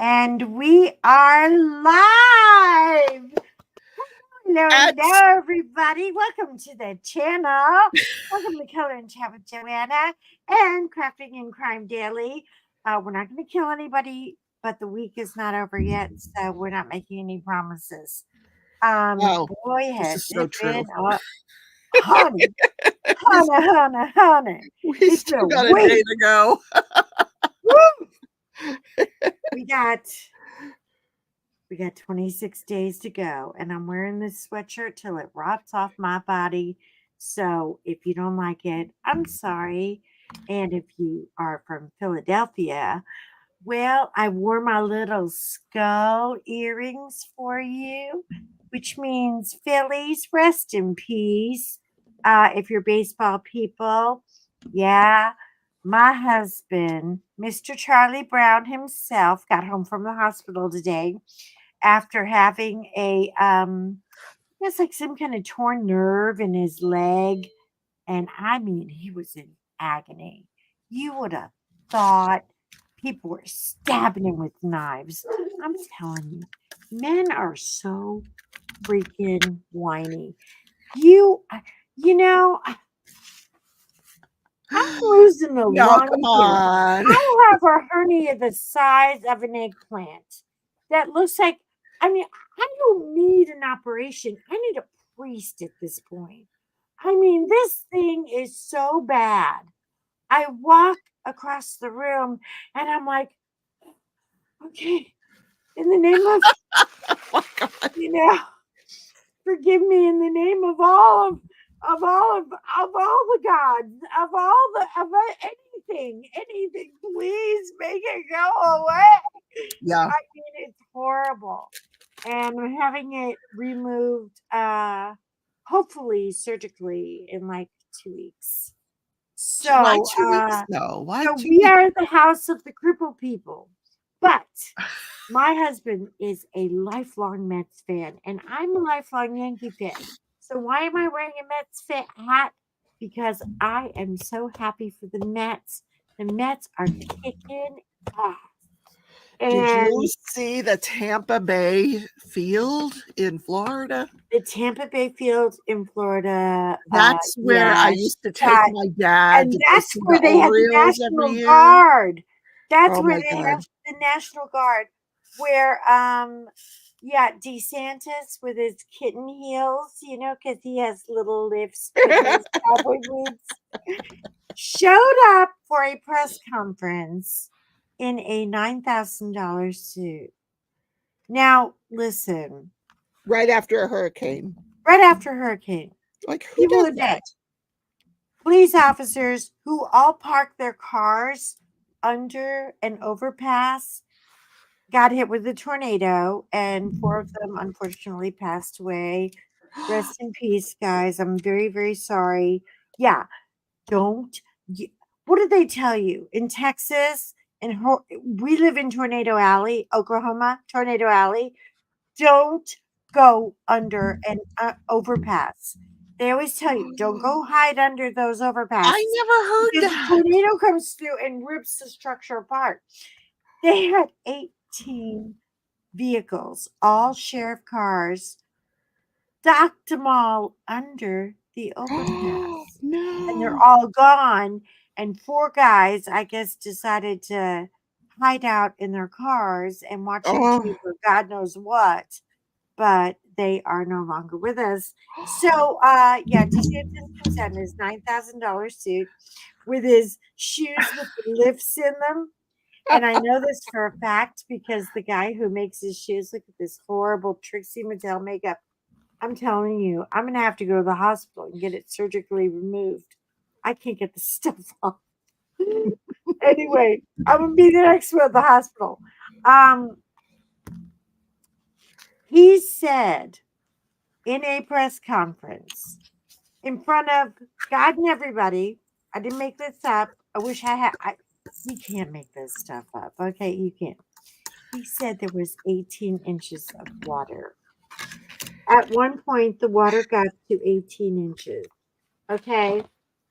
And we are live. Hello, And hello, everybody. Welcome to the channel. Welcome to Color and Chat with Joanna and Crafting and Crime Daily. We're not going to kill anybody, but the week is not over yet, so we're not making any promises. oh, Boy, this has is so it true. been honey, we, honey. we It's been still a got a day week. to go. Woo! We got 26 days to go, and I'm wearing this sweatshirt till it rots off my body. So if you don't like it, I'm sorry. And if you are from Philadelphia, well, I wore my little skull earrings for you, which means Phillies, rest in peace. If you're baseball people, yeah, my husband, Mr. Charlie Brown himself, got home from the hospital today after having it's like some kind of torn nerve in his leg. And I mean, he was in agony. You would have thought people were stabbing him with knives. I'm telling you, men are so freaking whiny. You, you know, I'm losing the No, line come here. on. I have a hernia the size of an eggplant that looks like, I mean, I don't need an operation. I need a priest at this point. I mean, this thing is so bad. I walk across the room and I'm like, okay, in the name of, Oh my God. you know, forgive me in the name of all the gods, anything, please make it go away. Yeah. I mean, it's horrible. And I'm having it removed, hopefully surgically in like 2 weeks. Why So, 2 weeks? No. Why so two we weeks? are the house of the crippled people. But my husband is a lifelong Mets fan, and I'm a lifelong Yankee fan. So why am I wearing a Mets hat? Because I am so happy for the Mets. The Mets are kicking ass. Did you And see the Tampa Bay field in Florida? the Tampa Bay field in Florida, That's where I yeah, used to take got, my dad and to go that's see the where they had the Orioles every National year. Guard. That's Oh where my they God. have the National Guard, where yeah, DeSantis with his kitten heels, because he has little lifts for those cowboy boots, showed up for a press conference in a $9,000 suit. Now, listen, Right after a hurricane. right after hurricane, Like, who people does are that? dead. Police officers who all parked their cars under an overpass got hit with a tornado, and 4 of them unfortunately passed away. Rest in peace, guys. I'm very, very sorry. Yeah, don't. What did they tell you in Texas? We live in Tornado Alley, Oklahoma, Tornado Alley. Don't go under an overpass. They always tell you, don't go hide under those I overpasses never because heard the that. tornado comes through and rips the structure apart. They had 18 vehicles, all sheriff cars, docked them all under the overpass. And they're No. all gone. And 4 guys, I guess, decided to hide out in their cars and watch Oh. YouTube or God knows what. But they are no longer with us. So, yeah, DeSantis comes out in his $9,000 suit with his shoes with the lifts in them. And I know this for a fact because the guy who makes his shoes look at this horrible Trixie Mattel makeup. I'm telling you, I'm gonna have to go to the hospital and get it surgically removed. I can't get the stuff off. Anyway, I'm gonna be the next one at the hospital. Um, he said in a press conference in front of God and everybody, I didn't make this up. I wish I had. You can't make this stuff up. Okay, you can't. He said there was 18 inches of water. At one point, the water got to 18 inches. Okay.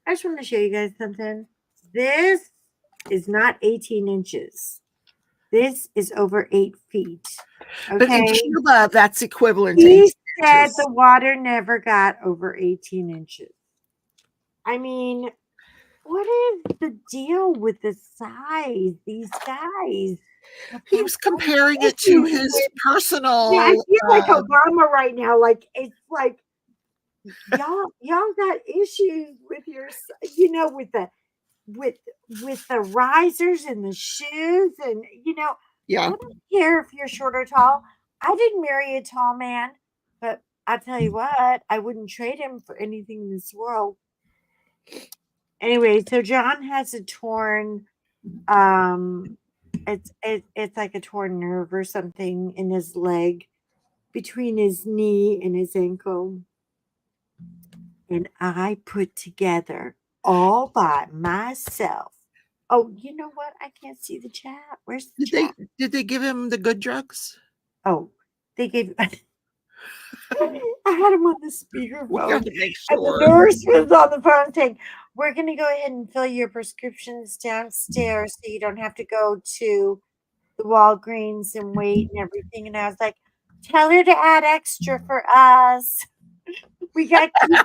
I just want to show you guys something. This is not 18 inches. This is over 8 feet. But in Okay. Cuba, that's equivalent to 18 He said inches. the water never got over 18 inches. I mean, what is the deal with the size? These guys have He got was some comparing it to issues his with. Yeah, I personal. feel like Obama right now. Like it's like y'all got issues with your, with with the risers and the shoes, and I Yeah, don't care if you're short or tall. I didn't marry a tall man, but I tell you what, I wouldn't trade him for anything in this world. Anyway, so John has a torn, um it's like a torn nerve or something in his leg between his knee and his ankle, and I put together all by myself. Oh, you know what? I can't see the chat. Where's the did they chat? did they give him the good drugs? Oh, they gave. I had him on the We got speakerphone, to make and the sure. nurse was on the phone saying, "We're going to go ahead and fill your prescriptions downstairs, so you don't have to go to the Walgreens and wait and everything." And I was like, "Tell her to add extra for us. We got keep."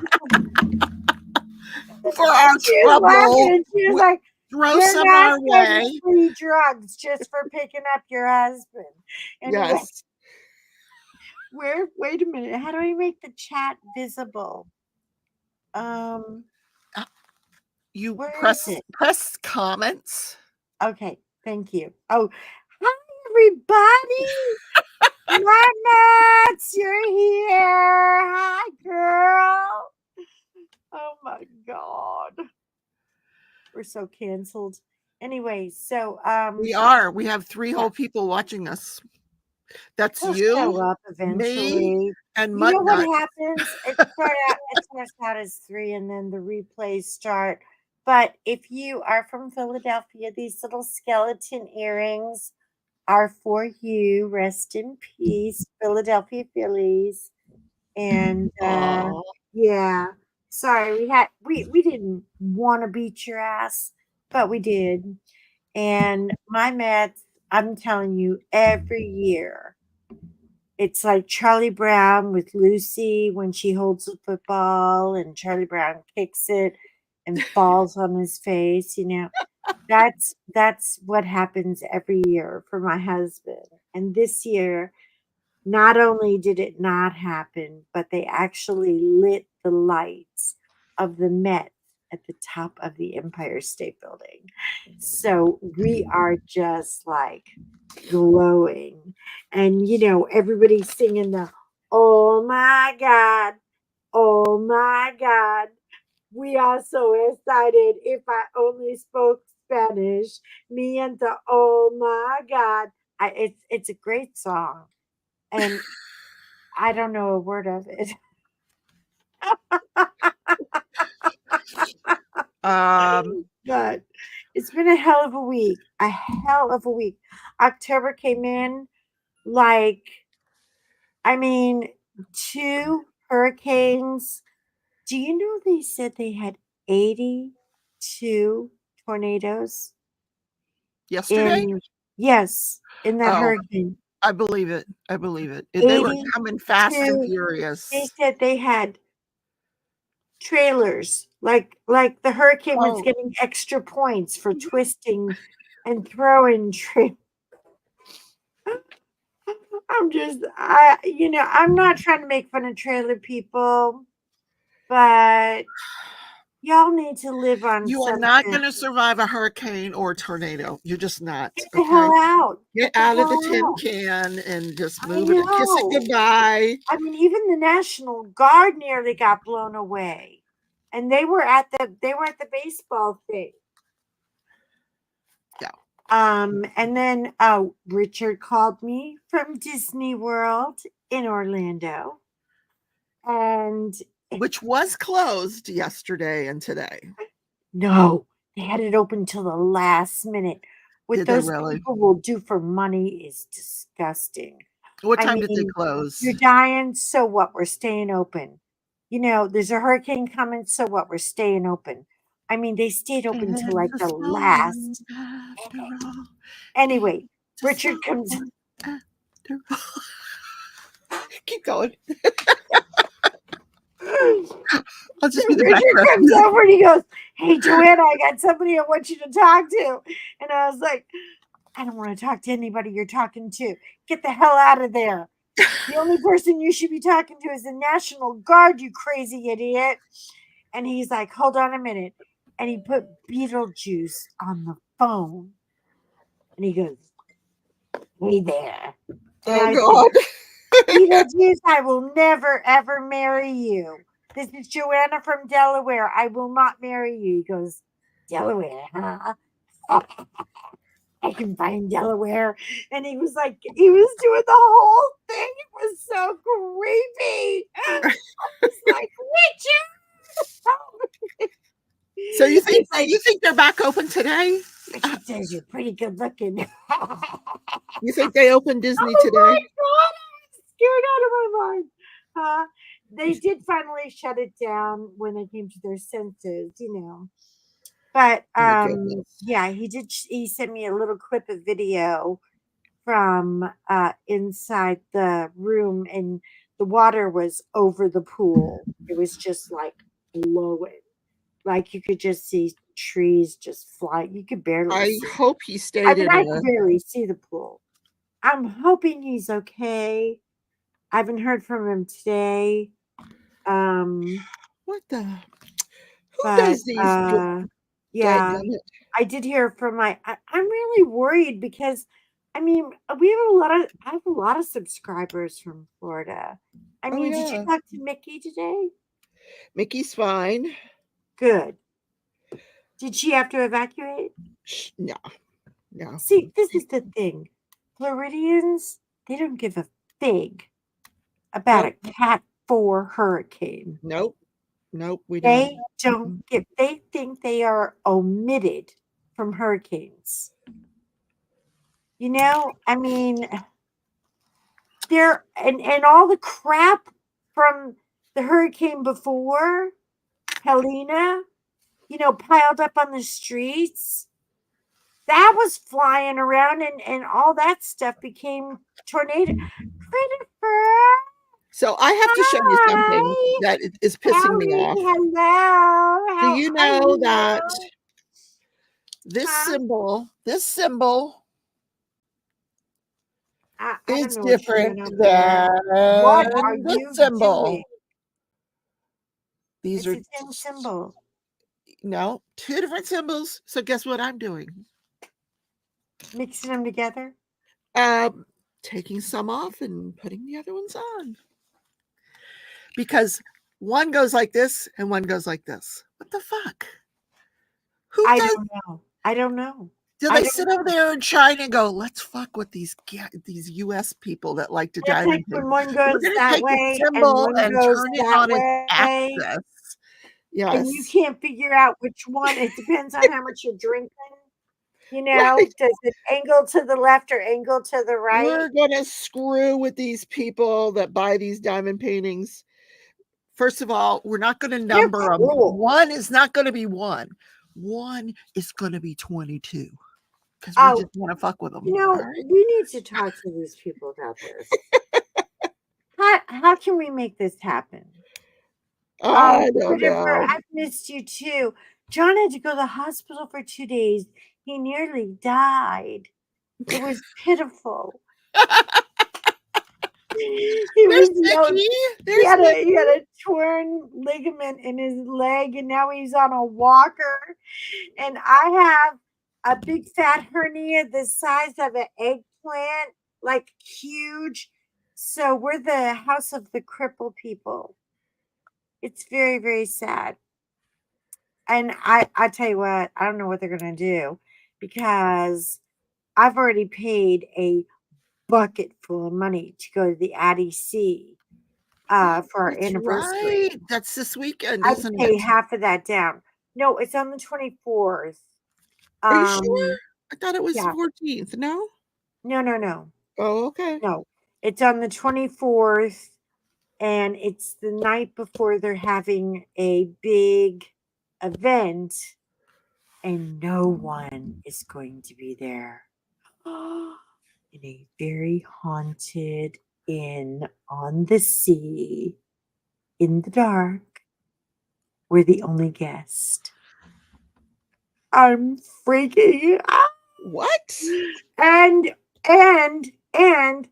For our She was laughing trouble, and she was we like, throw "You're some not our getting way. free drugs just for picking up your husband." Anyway, Yes. wait a minute. How do I make the chat visible? Um, Uh, You where is press it? press comments. Okay, thank you. Oh, hi everybody. Nuts, you're here. Hi, girl. Oh my god. We're so canceled. Anyway, so We are. We have 3 yeah, whole people watching us. That's he'll you, show up me, eventually. and You Mutt know what Nut. happens? It starts out as 3 and then the replays start. But if you are from Philadelphia, these little skeleton earrings are for you. Rest in peace, Philadelphia Phillies. And Oh, yeah, sorry, we didn't want to beat your ass, but we did. And my Mets, I'm telling you, every year it's like Charlie Brown with Lucy when she holds the football and Charlie Brown kicks it and falls on his face, That's what happens every year for my husband. And this year, not only did it not happen, but they actually lit the lights of the Met at the top of the Empire State Building. So we are just like glowing. And, everybody's singing the, "Oh my God, oh my God. We are so excited. If I only spoke Spanish, me and the, oh my God." It's a great song. And I don't know a word of it. But it's been a hell of a week. A hell of a week. October came in like, I mean, 2 hurricanes. Do you know they said they had 82 tornadoes yesterday? in, yes, in that Oh, hurricane? I believe it. I believe it. They were coming fast and 82. They furious. said they had trailers, like the hurricane was Oh, getting extra points for twisting and throwing I'm not trying to make fun of trailer people, but y'all need to live on you are not something. going to survive a hurricane or a tornado. You're just not. Get the Okay. hell out. Get Get the out of hell the tin out. can and just I move it and kiss it know. goodbye. I mean, even the National Guard nearly got blown away. And they were at the baseball thing. Yeah. And then Richard called me from Disney World in Orlando. And Which was closed yesterday and today. no, they had it open till the last minute. What Did they those really? people will do for money is disgusting. What I time did they mean, you're close? dying, so what? We're staying open. There's a hurricane coming, so what? We're staying open. I mean, they stayed open till It's like a the storm last after minute. all. Anyway, Richard comes. Keep going. So I'll just be the Richard background comes music. over and he goes, "Hey, Joanna, I got somebody I want you to talk to." And I was like, "I don't want to talk to anybody you're talking to. Get the hell out of there. The only person you should be talking to is the National Guard, you crazy idiot." And he's like, "Hold on a minute." And he put Beetlejuice on the phone. And he goes, "Hey there." And Oh I said, God. "Beetlejuice, I will never, ever marry you. This is Joanna from Delaware. I will not marry you." He goes, "Delaware, huh? I can find Delaware." And he was like, he was doing the whole thing. It was so creepy. I was like, "Richard!" So you He's think like, they're back open today? "Richard says you're pretty good looking." You think they opened Disney Oh today? my God, I'm scared out of my mind. They did finally shut it down when they came to their senses, you know. But Oh my goodness. yeah, he did. He sent me a little clip of video from inside the room, and the water was over the pool. It was just like blowing, like you could just see trees just fly. You could barely I see. hope he I stayed mean, in I a. could barely see the pool. I'm hoping he's okay. I haven't heard from him today. Um, What the? Who but does these? yeah, Dadgummit. I did hear from I'm really worried because I mean I have a lot of subscribers from Florida. I Oh mean, did you yeah, talk to Mickey today? Mickey's fine. Good. Did she have to evacuate? No, no, See, this is the thing. Floridians, they don't give a fig about a nope, Cat 4 hurricane. nope, nope. We don't. They don't Mm-mm. get, they think they are omitted from hurricanes. You know, I mean, and all the crap from the hurricane before, Helena, you know, piled up on the streets. That was flying around, and all that stuff became tornado. Christopher, So I have to show you something hi. that is pissing me Howdy, off. hello. Do How you are know that you? this Huh? symbol, this symbol I don't is know what you're different doing up there. What are than this you doing? symbol? These It's are the same symbol. no, two different symbols. So guess what I'm doing? Mixing them together. Um, taking some off and putting the other ones on. Because one goes like this and one goes like this. What the fuck? Who I does? don't know. I don't know. Do I they don't sit over know. there in China and go, let's fuck with these U.S. people that like to It's like diamond paint? when one We're goes going to that take the way and symbol one and goes turn it that on its way, axis. and you Yes. can't figure out which one. It depends on how much you're drinking. You know, Right. does it angle to the left or angle to the right? We're going to screw with these people that buy these diamond paintings. First of all, we're not going to They're number them. cruel. One is not going to be one. One is going to be 22 because we Oh, just want to fuck with you them. All know, right. we need to talk to these people about this. How can we make this happen? I don't Christopher, know. I've missed you too. John had to go to the hospital for 2 days. He nearly died. It was pitiful. He There's was yelling. Mickey. He There's had Mickey. a torn ligament in his leg, and now he's on a walker. And I have a big fat hernia the size of an eggplant, like huge. So we're the house of the crippled people. It's very, very sad. And I tell you what, I don't know what they're gonna do because I've already paid a bucket full of money to go to the Addie C Oh, for our that's anniversary. right. That's this weekend, I had to isn't pay it? half of that down. No, it's on the 24th. Are you sure? Um, I thought it was the yeah, 14th. No? no, Oh, okay. no. It's on the 24th, and it's the night before they're having a big event, and no one is going to be there. in a very haunted inn on the sea in the dark. We're the only guest. I'm freaking out. What? And and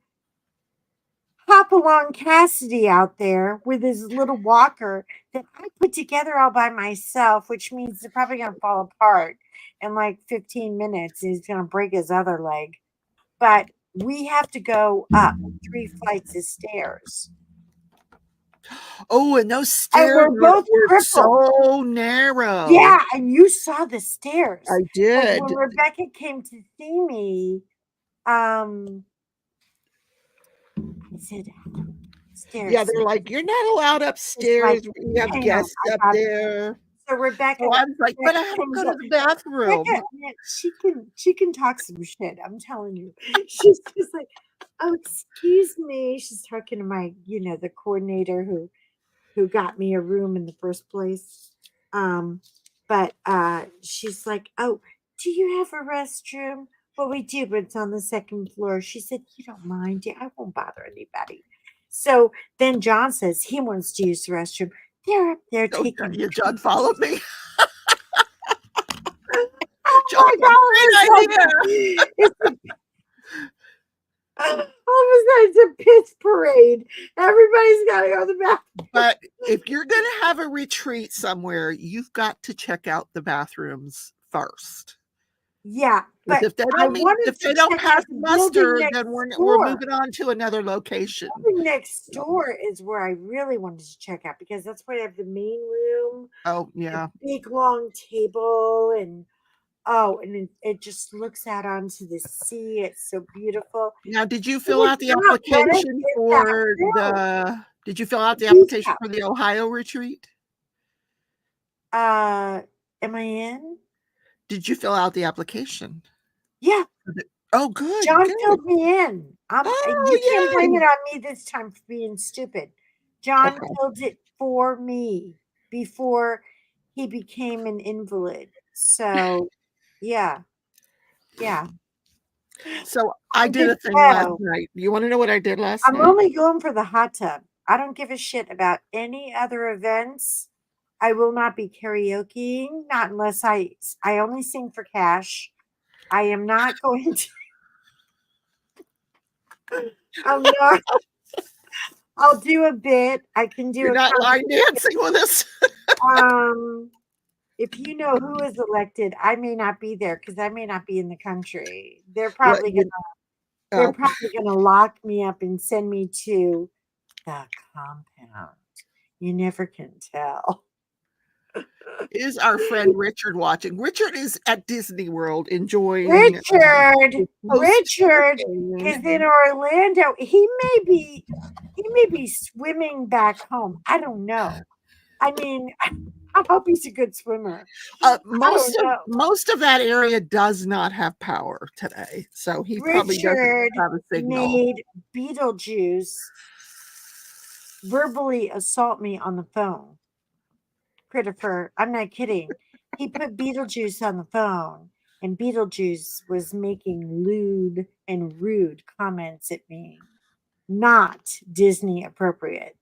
Hopalong Cassidy out there with his little walker that I put together all by myself, which means they're probably going to fall apart in like 15 minutes. He's going to break his other leg. But we have to go up 3 flights of stairs. Oh, and those And stairs we're both were crippled. so narrow. Yeah, and you saw the stairs. I And did. when Rebecca came to see me, I said, stairs. Yeah, they're like, you're not allowed upstairs. We have hang on, guests I up got it. there. So Rebecca, So I was like, but I have to comes go to up. the bathroom. Rebecca, man, she can talk some shit. I'm telling you. She's just like, oh, excuse me. She's talking to my, the coordinator who got me a room in the first place. But she's like, oh, do you have a restroom? Well, we do, but it's on the second floor. She said, you don't mind? Yeah, I won't bother anybody. So then John says he wants to use the restroom. They're up there Oh, taking. yeah, John followed me. Oh John, my God! great idea. It's all of a sudden it's a piss parade. Everybody's got to go to the bathroom. But if you're going to have a retreat somewhere, you've got to check out the bathrooms first. Yeah, but If they don't pass muster, then we're moving on to another location. The building next door is where I really wanted to check out because that's where I have the main room. Oh yeah, big long table and it just looks out onto the sea. It's so beautiful. Now, did you fill out the application for the? Did you fill out the application for the Ohio retreat? Am I in? Did you fill out the application? Yeah. Oh, good. John good. filled me in. You can't blame it on me this time for being stupid. John filled it for me before he became an invalid. So, yeah. So I did a thing last night. You want to know what I did last night? I'm only going for the hot tub. I don't give a shit about any other events. I will not be karaokeing, not unless I only sing for cash. I am not going to. I'm not. I'll do a bit. I can do. You're not line dancing with us. If you know who is elected, I may not be there because I may not be in the country. They're probably gonna lock me up and send me to the compound. You never can tell. Is our friend Richard watching? Richard is at Disney World enjoying. Richard is in Orlando. He may be swimming back home. I don't know. I mean, I hope he's a good swimmer. Most of that area does not have power today, so he probably doesn't have a signal. Made Beetlejuice verbally assault me on the phone. Christopher, I'm not kidding. He put Beetlejuice on the phone, and Beetlejuice was making lewd and rude comments at me. Not Disney appropriate.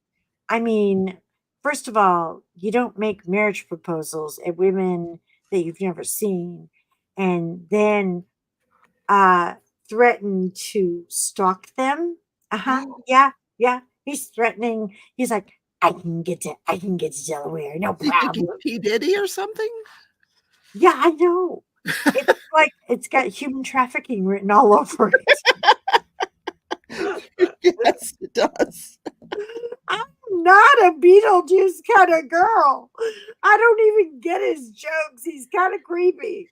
I mean, first of all, you don't make marriage proposals at women that you've never seen and then threaten to stalk them. Yeah. He's threatening. He's like, I can get to Delaware, no problem. P. Diddy or something? Yeah, I know. It's like it's got human trafficking written all over it. Yes, it does. I'm not a Beetlejuice kind of girl. I don't even get his jokes. He's kind of creepy.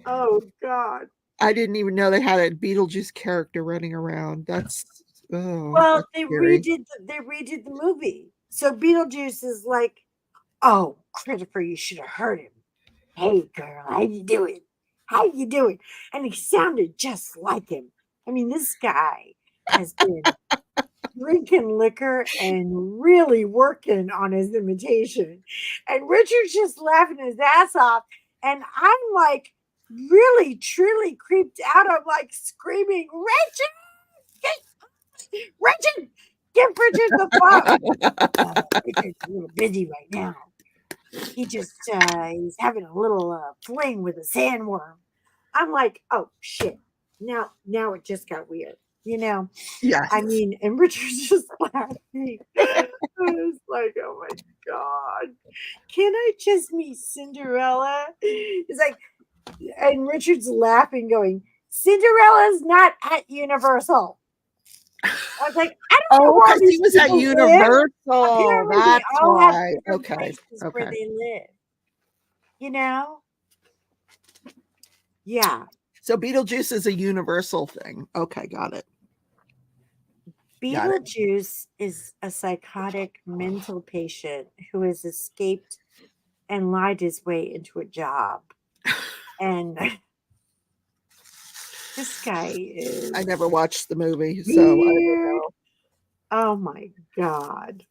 Oh God. I didn't even know they had a Beetlejuice character running around. That's they redid the movie. So Beetlejuice is like, oh, Christopher, you should have heard him. Hey girl, how you doing? And he sounded just like him. I mean, this guy has been drinking liquor and really working on his imitation. And Richard's just laughing his ass off. And I'm like, really, truly creeped out. I'm like screaming, Richard, give Richard the phone. Richard's a little busy right now. He just he's having a little fling with a sandworm. I'm like, oh shit. Now it just got weird. You know, Yes. I mean, and Richard's just laughing. I was like, oh my God. Can I just meet Cinderella? It's like, and Richard's laughing, going, Cinderella's not at Universal. I was like, I don't know Oh, where all because he these was at people live. Universal. Apparently, they That's all have why. different Okay. places where Okay. they live. You know? Yeah. So Beetlejuice is a universal thing. Okay, got it. Got it. Beetlejuice is a psychotic mental patient who has escaped and lied his way into a job. And this guy is I never watched the movie, so I don't weird. know. Oh my God.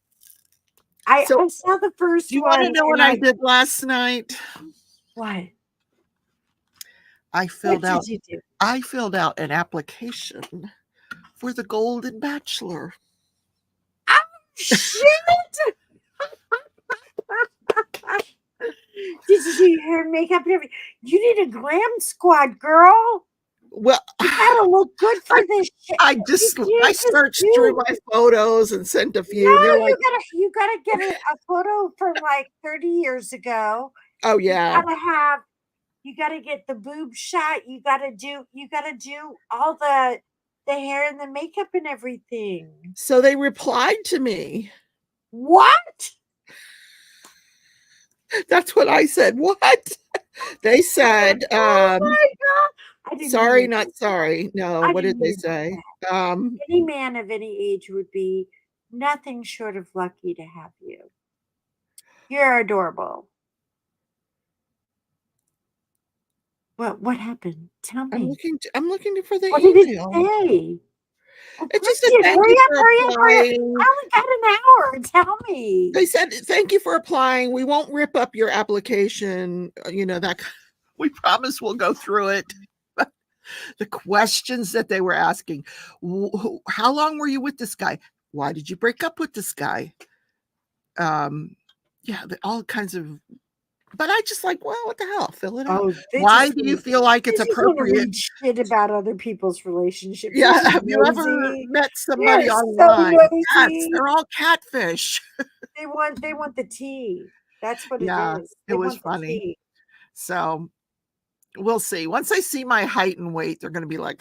So I saw the first do you want one to know what and I did last night? what? I What filled did out you do? I filled out an application for the Golden Bachelor. Oh shit! Did you do your hair and makeup and everything? You need a glam squad, girl. Well, You gotta look good for this shit. I You can't just searched through do. my photos and sent a few, No, and they're like, you gotta get a photo from like 30 years ago. "Oh You yeah." gotta have. You gotta get the boob shot. You gotta do all the hair and the makeup and everything. So they replied to me. What? That's what I said. What? They said, Oh my God! I didn't mean sorry, it. not sorry. No, I what didn't did mean they it like say? that. Any man of any age would be nothing short of lucky to have you. You're adorable. What happened? Tell me. I'm looking for the What did it email. say? Oh, It just said brilliant. thank Hurry you up, for hurry up, hurry up. applying. I only got an hour. Tell me. They said thank you for applying. We won't rip up your application. That we promise we'll go through it. The questions that they were asking: how long were you with this guy? Why did you break up with this guy? Yeah, all kinds of. But I just like, well, what the hell? Fill it out. Oh, Why do you feel like they it's just want to appropriate? read shit about other people's relationships. They're Yeah, so have you ever nosy. met somebody They're so online? Yes, nosy. they're all catfish. They want the tea. That's what it Yeah, is. it They was want the funny. tea. So we'll see. Once they see my height and weight, they're going to be like,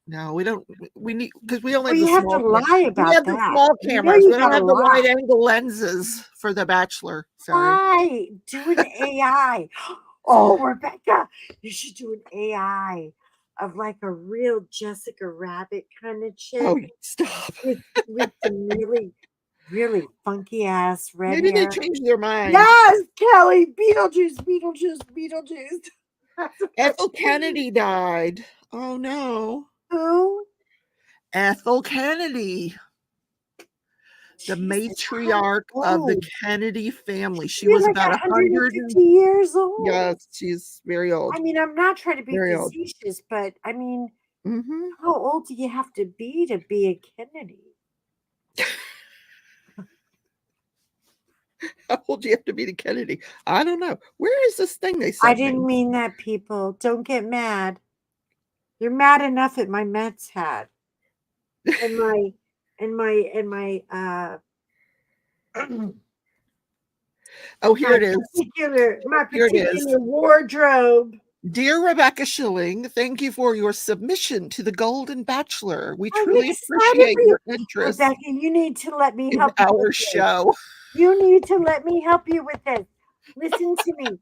no, we don't. We need because we only Well, have the you have to small. lie We about have the that. small You know cameras. you We don't gotta have the lie. wide angle lenses for the Bachelor. Sorry. Why? Do an AI. Oh, Rebecca, you should do an AI of like a real Jessica Rabbit kind of Oh, chick stop. with some really, really funky ass red Maybe they hair. changed their mind. Yes, Kelly, Beetlejuice. That's what I'm Ethel saying. Kennedy died. Oh no. Who? Ethel Kennedy, the Jesus, how matriarch of the old? Kennedy family. She You're was like about 100. 150 years old. Yes, she's very old. I mean, I'm not trying to be Very old. facetious, but I mean, Hmm. how old do you have to be a Kennedy? How old do you have to be to Kennedy? I don't know. Where is this thing they I sent didn't me? mean that, people. Don't get mad. You're mad enough at my Mets hat and my Oh, here it is. my Here it is. particular wardrobe. Dear Rebecca Schilling, thank you for your submission to the Golden Bachelor. We I'm truly excited appreciate for you. your interest Rebecca, you need to let me in help you with our this. show. You need to let me help you with this. Listen to me.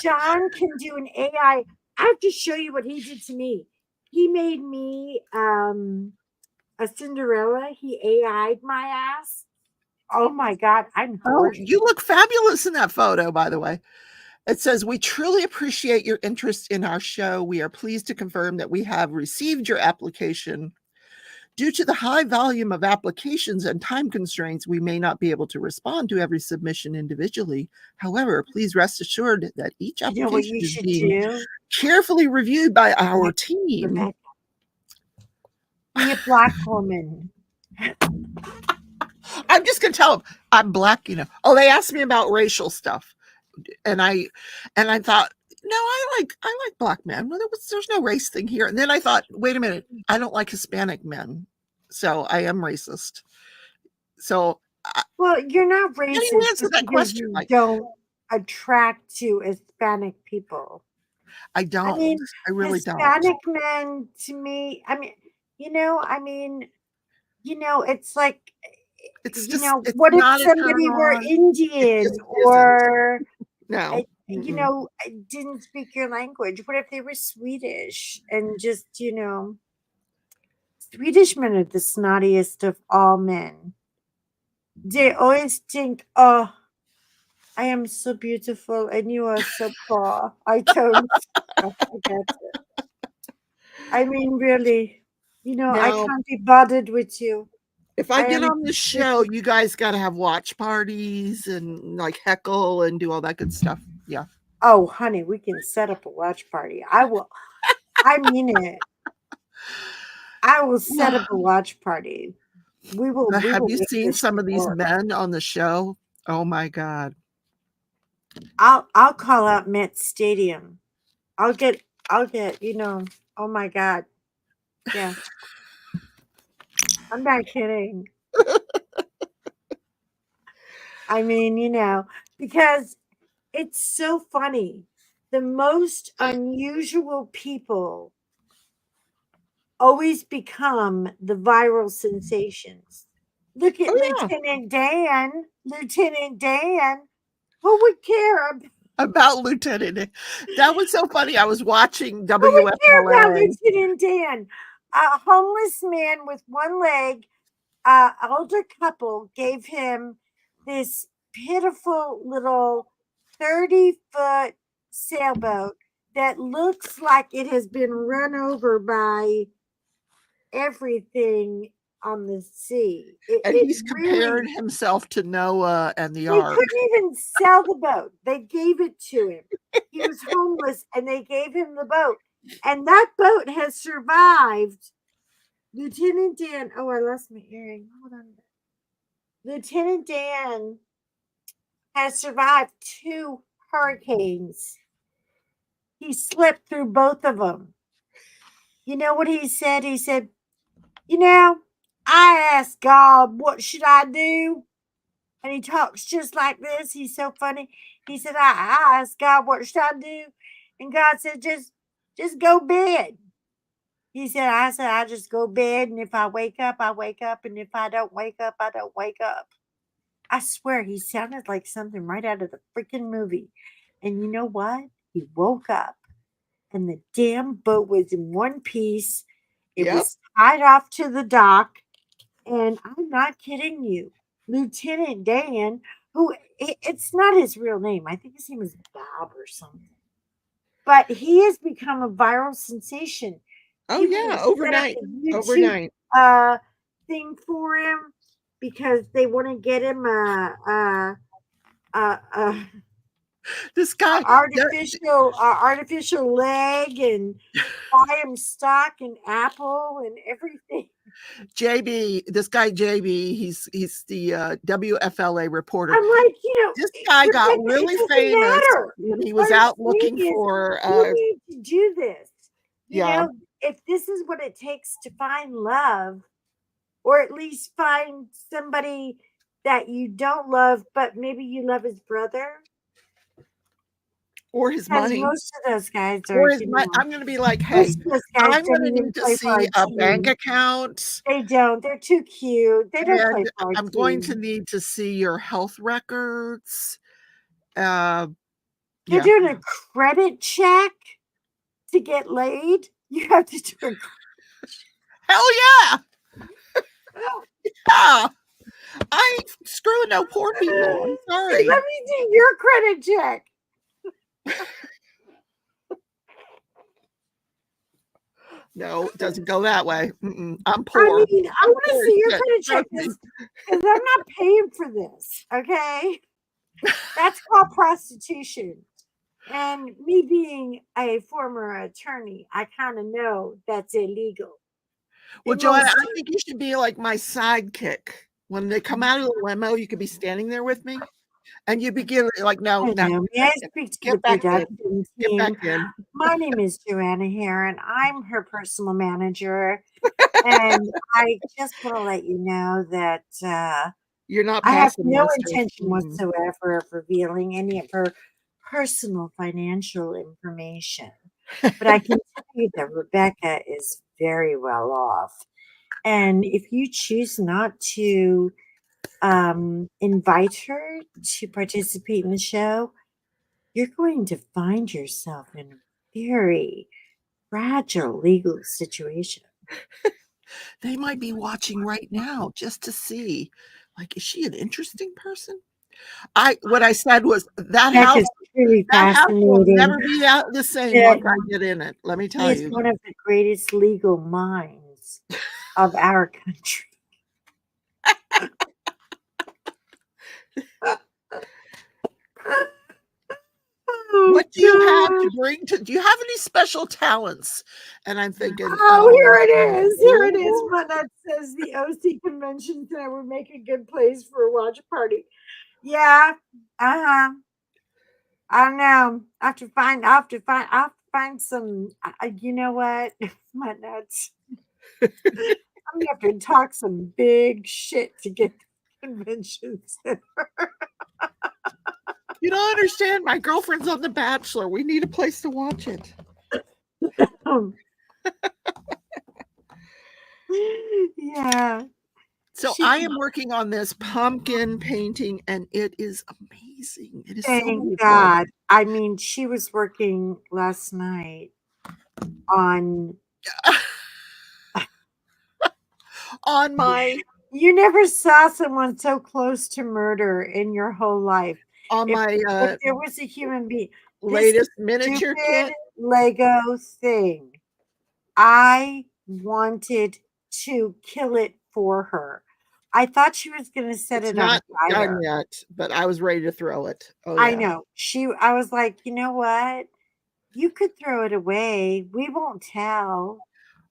John can do an AI. I have to show you what he did to me. He made me a Cinderella. He AI'd my ass. Oh my God, I'm Oh, gorgeous. you look fabulous in that photo, by the way. It says, we truly appreciate your interest in our show. We are pleased to confirm that we have received your application. Due to the high volume of applications and time constraints, we may not be able to respond to every submission individually. However, please rest assured that each You know what application you is should being do? carefully reviewed by our Rebecca, team. Rebecca, be a black woman. I'm just gonna tell them I'm black, you know. Oh, they asked me about racial stuff, and I thought, no, I like black men. Well, there's no race thing here. And then I thought, wait a minute, I don't like Hispanic men, so I am racist. So Well, you're not how do you racist answer just that because question? you Like, don't attract to Hispanic people. I I don't. mean, I really don't. Hispanic men to me, it's like, It's just it's what if not a turn somebody were on. It Indian just isn't. or, No. Mm-mm. didn't speak your language? What if they were Swedish and just, Swedish men are the snottiest of all men. They always think, oh, I am so beautiful and you are so poor. I don't. I forget it. I mean, really, I Now, can't be bothered with you. if I I get am on this just with show, you guys got to have watch parties and like heckle and do all that good stuff. Yeah. Oh, honey, we can set up a watch party. I will. I mean it. I will set up a watch party. We will. But We have will you make seen this some of these work. men on the show? Oh my God. I'll call out Met Stadium. I'll get. I'll get. Oh my God. Yeah, I'm not kidding. I mean, because it's so funny. The most unusual people always become the viral sensations. Look at Oh yeah. Lieutenant Dan. Lieutenant Dan. Who would care? About Lieutenant. That was so funny. I was watching Who would care about WFLA. Lieutenant Dan? A homeless man with one leg, older couple gave him this pitiful little 30-foot sailboat that looks like it has been run over by everything on the sea. It, And it he's comparing really, himself to Noah and the they ark. couldn't even sell the boat. They gave it to him. He was homeless and they gave him the boat. And that boat has survived. Lieutenant Dan, oh, I lost my earring. Hold on. Lieutenant Dan has survived 2 hurricanes. He slept through both of them. You know what he said? He said, I asked God, what should I do? And he talks just like this. He's so funny. He said, I asked God, what should I do? And God said, just go bed. He said, I just go bed. And if I wake up, I wake up. And if I don't wake up, I don't wake up. I swear he sounded like something right out of the freaking movie. And you know what? He woke up and the damn boat was in one piece. It Yep. was tied off to the dock. And I'm not kidding you. Lieutenant Dan, who it's not his real name. I think his name is Bob or something. But he has become a viral sensation. Oh People yeah. have set up Overnight. a YouTube Overnight. thing for him because they want to get him a This guy, artificial leg and buy him stock in Apple and everything. JB, this guy JB, he's the WFLA reporter. I'm like, This guy got Rebecca, it really doesn't famous matter. when he What was I'm out saying looking is, for you need to do this. yeah. If this is what it takes to find love, or at least find somebody that you don't love, but maybe you love his brother. Or his Because money. most of those guys are, Or his money. I'm gonna be like, hey, most of those guys I'm don't gonna even need to play for our see a bank team. account. They don't. They're too cute. They don't play And for our I'm going to team. need to see your health records. They're Yeah. doing a credit check to get laid. You have to do a Hell yeah. Yeah. I ain't screwing no poor people. I'm sorry. Let me do your credit check. No, it doesn't go that way. I'm I poor. mean, I I'm want to poor see you're as shit. going to check Trust me. this because I'm not paying for this. Okay. That's called prostitution. And me being a former attorney, I kind of know that's illegal. Well, In Joanna, most, I think you should be like my sidekick. When they come out of the limo, you could be standing there with me, and you begin like, now, I now, know. May I speak to the get back in, production get back team? in. My name is Joanna here, and I'm her personal manager. And I just want to let you know that You're not I have passing no muster. intention whatsoever of revealing any of her personal financial information. But I can tell you that Rebecca is very well off. And if you choose not to invite her to participate in the show, you're going to find yourself in a very fragile legal situation. They might be watching right now just to see, like, is she an interesting person? What I said was Rebecca's truly that house will fascinating. never be out the same That once I get in it. Let me She tell is you. one of the greatest legal minds of our country. Oh, What do you have to God. bring to? Do you have any special talents? And I'm thinking, Oh, here it is. Here it is. ooh, One that says the OC Convention Center would make a good place for a watch party. Yeah. Uh-huh. I know. I have to find some, you know what? My nuts. I'm gonna have to talk some big shit to get the convention center. you don't understand. My girlfriend's on The Bachelor. We need a place to watch it. Yeah. So She I can am working on this pumpkin painting, and it is amazing. It is so thank beautiful. God. I mean, she was working last night on On my you never saw someone so close to murder in your whole life. on If my if there was a human being, this latest miniature stupid kit. Lego thing, I wanted to kill it for her. I thought she was going to set It's it on not done fire. yet, but I was ready to throw it. Oh I yeah. know. I was like, you know what? You could throw it away. We won't tell.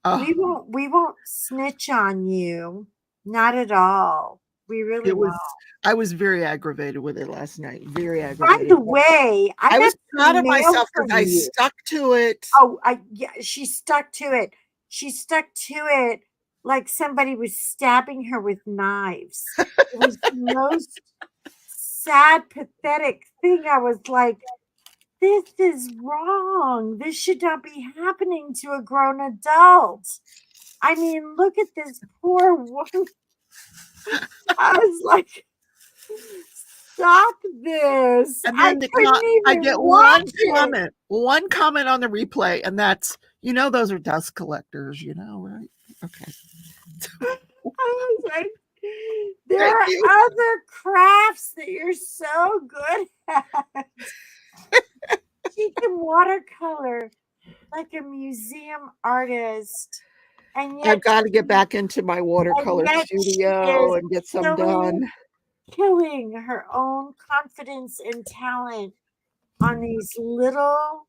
Oh, We won't snitch on you. Not at all. We really it was. won't. I was very aggravated with it last night. Very By aggravated. the way, I I was got proud some of mail myself because from I you. stuck to it. Oh, yeah, she stuck to it. She stuck to it like somebody was stabbing her with knives. It was the most sad, pathetic thing. I was like, this is wrong. This should not be happening to a grown adult. I mean, look at this poor woman. I was like, stop this. And I then couldn't I even get watch it. one comment on the replay, and that's, those are dust collectors, right? Okay. I was like, there Thank are you. other crafts that you're so good at. She can watercolor like a museum artist, and I've yet got to get back into my and watercolor yet she studio is and get some killing done. killing her own confidence and talent on these little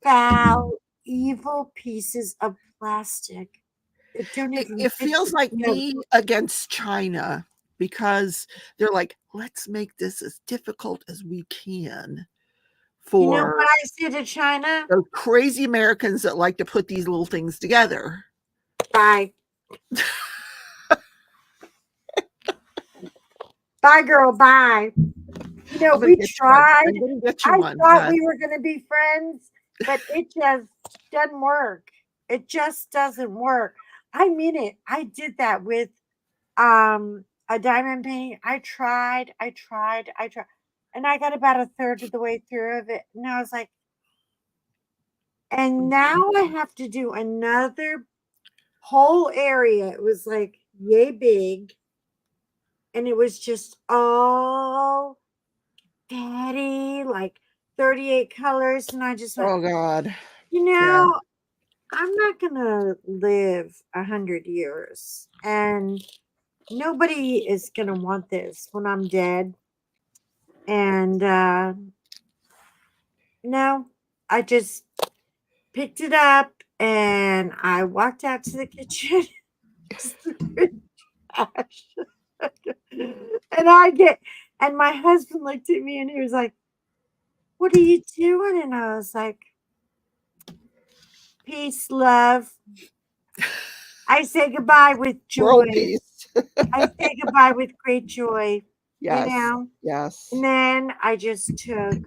foul, evil pieces of plastic that don't even It fit feels the like note. me against China, because they're like, let's make this as difficult as we can You know for what I say to China? those crazy Americans that like to put these little things together. Bye. Bye, girl. Bye. You know, I'm gonna we get you one. tried. I'm gonna get you I one. thought Yes. we were going to be friends, but it just doesn't work. It just doesn't work. I mean it. I did that with a diamond painting. I tried. And I got about a third of the way through of it. And I was like, and now I have to do another whole area. It was like yay big. And it was just all fatty, like 38 colors. And I just went, Oh God. you Yeah. know, I'm not gonna live 100 years, and nobody is gonna want this when I'm dead. And no, I just picked it up and I walked out to the kitchen. Just threw it in the trash. and I get, and my husband looked at me and he was like, "What are you doing?" And I was like, "Peace, love. I say goodbye with World joy. peace. I say goodbye with great joy, you Yes. know?" Yes. And then I just took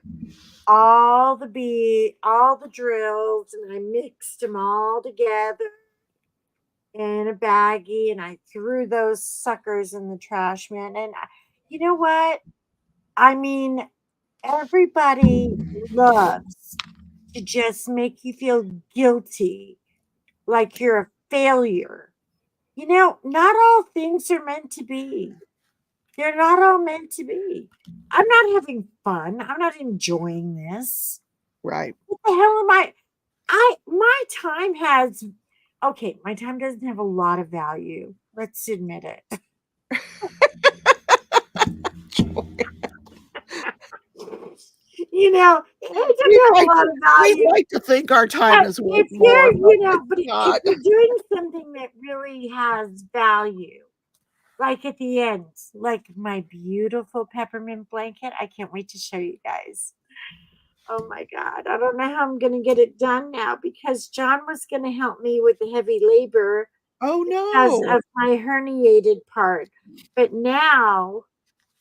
all the drills, and I mixed them all together in a baggie, and I threw those suckers in the trash, man. And you know what? I mean, everybody loves to just make you feel guilty, like you're a failure. Not all things are meant to be. They're not all meant to be. I'm not having fun. I'm not enjoying this. Right. What the hell am I? My time has okay, my time doesn't have a lot of value. Let's admit it. It We doesn't have a like lot to of we value. like to think our time But is worth if more, but it's but if not. you're doing something that really has value, like at the end, like my beautiful peppermint blanket, I can't wait to show you guys. Oh my God. I don't know how I'm going to get it done now because John was going to help me with the heavy labor Oh, because no. of my herniated part. But now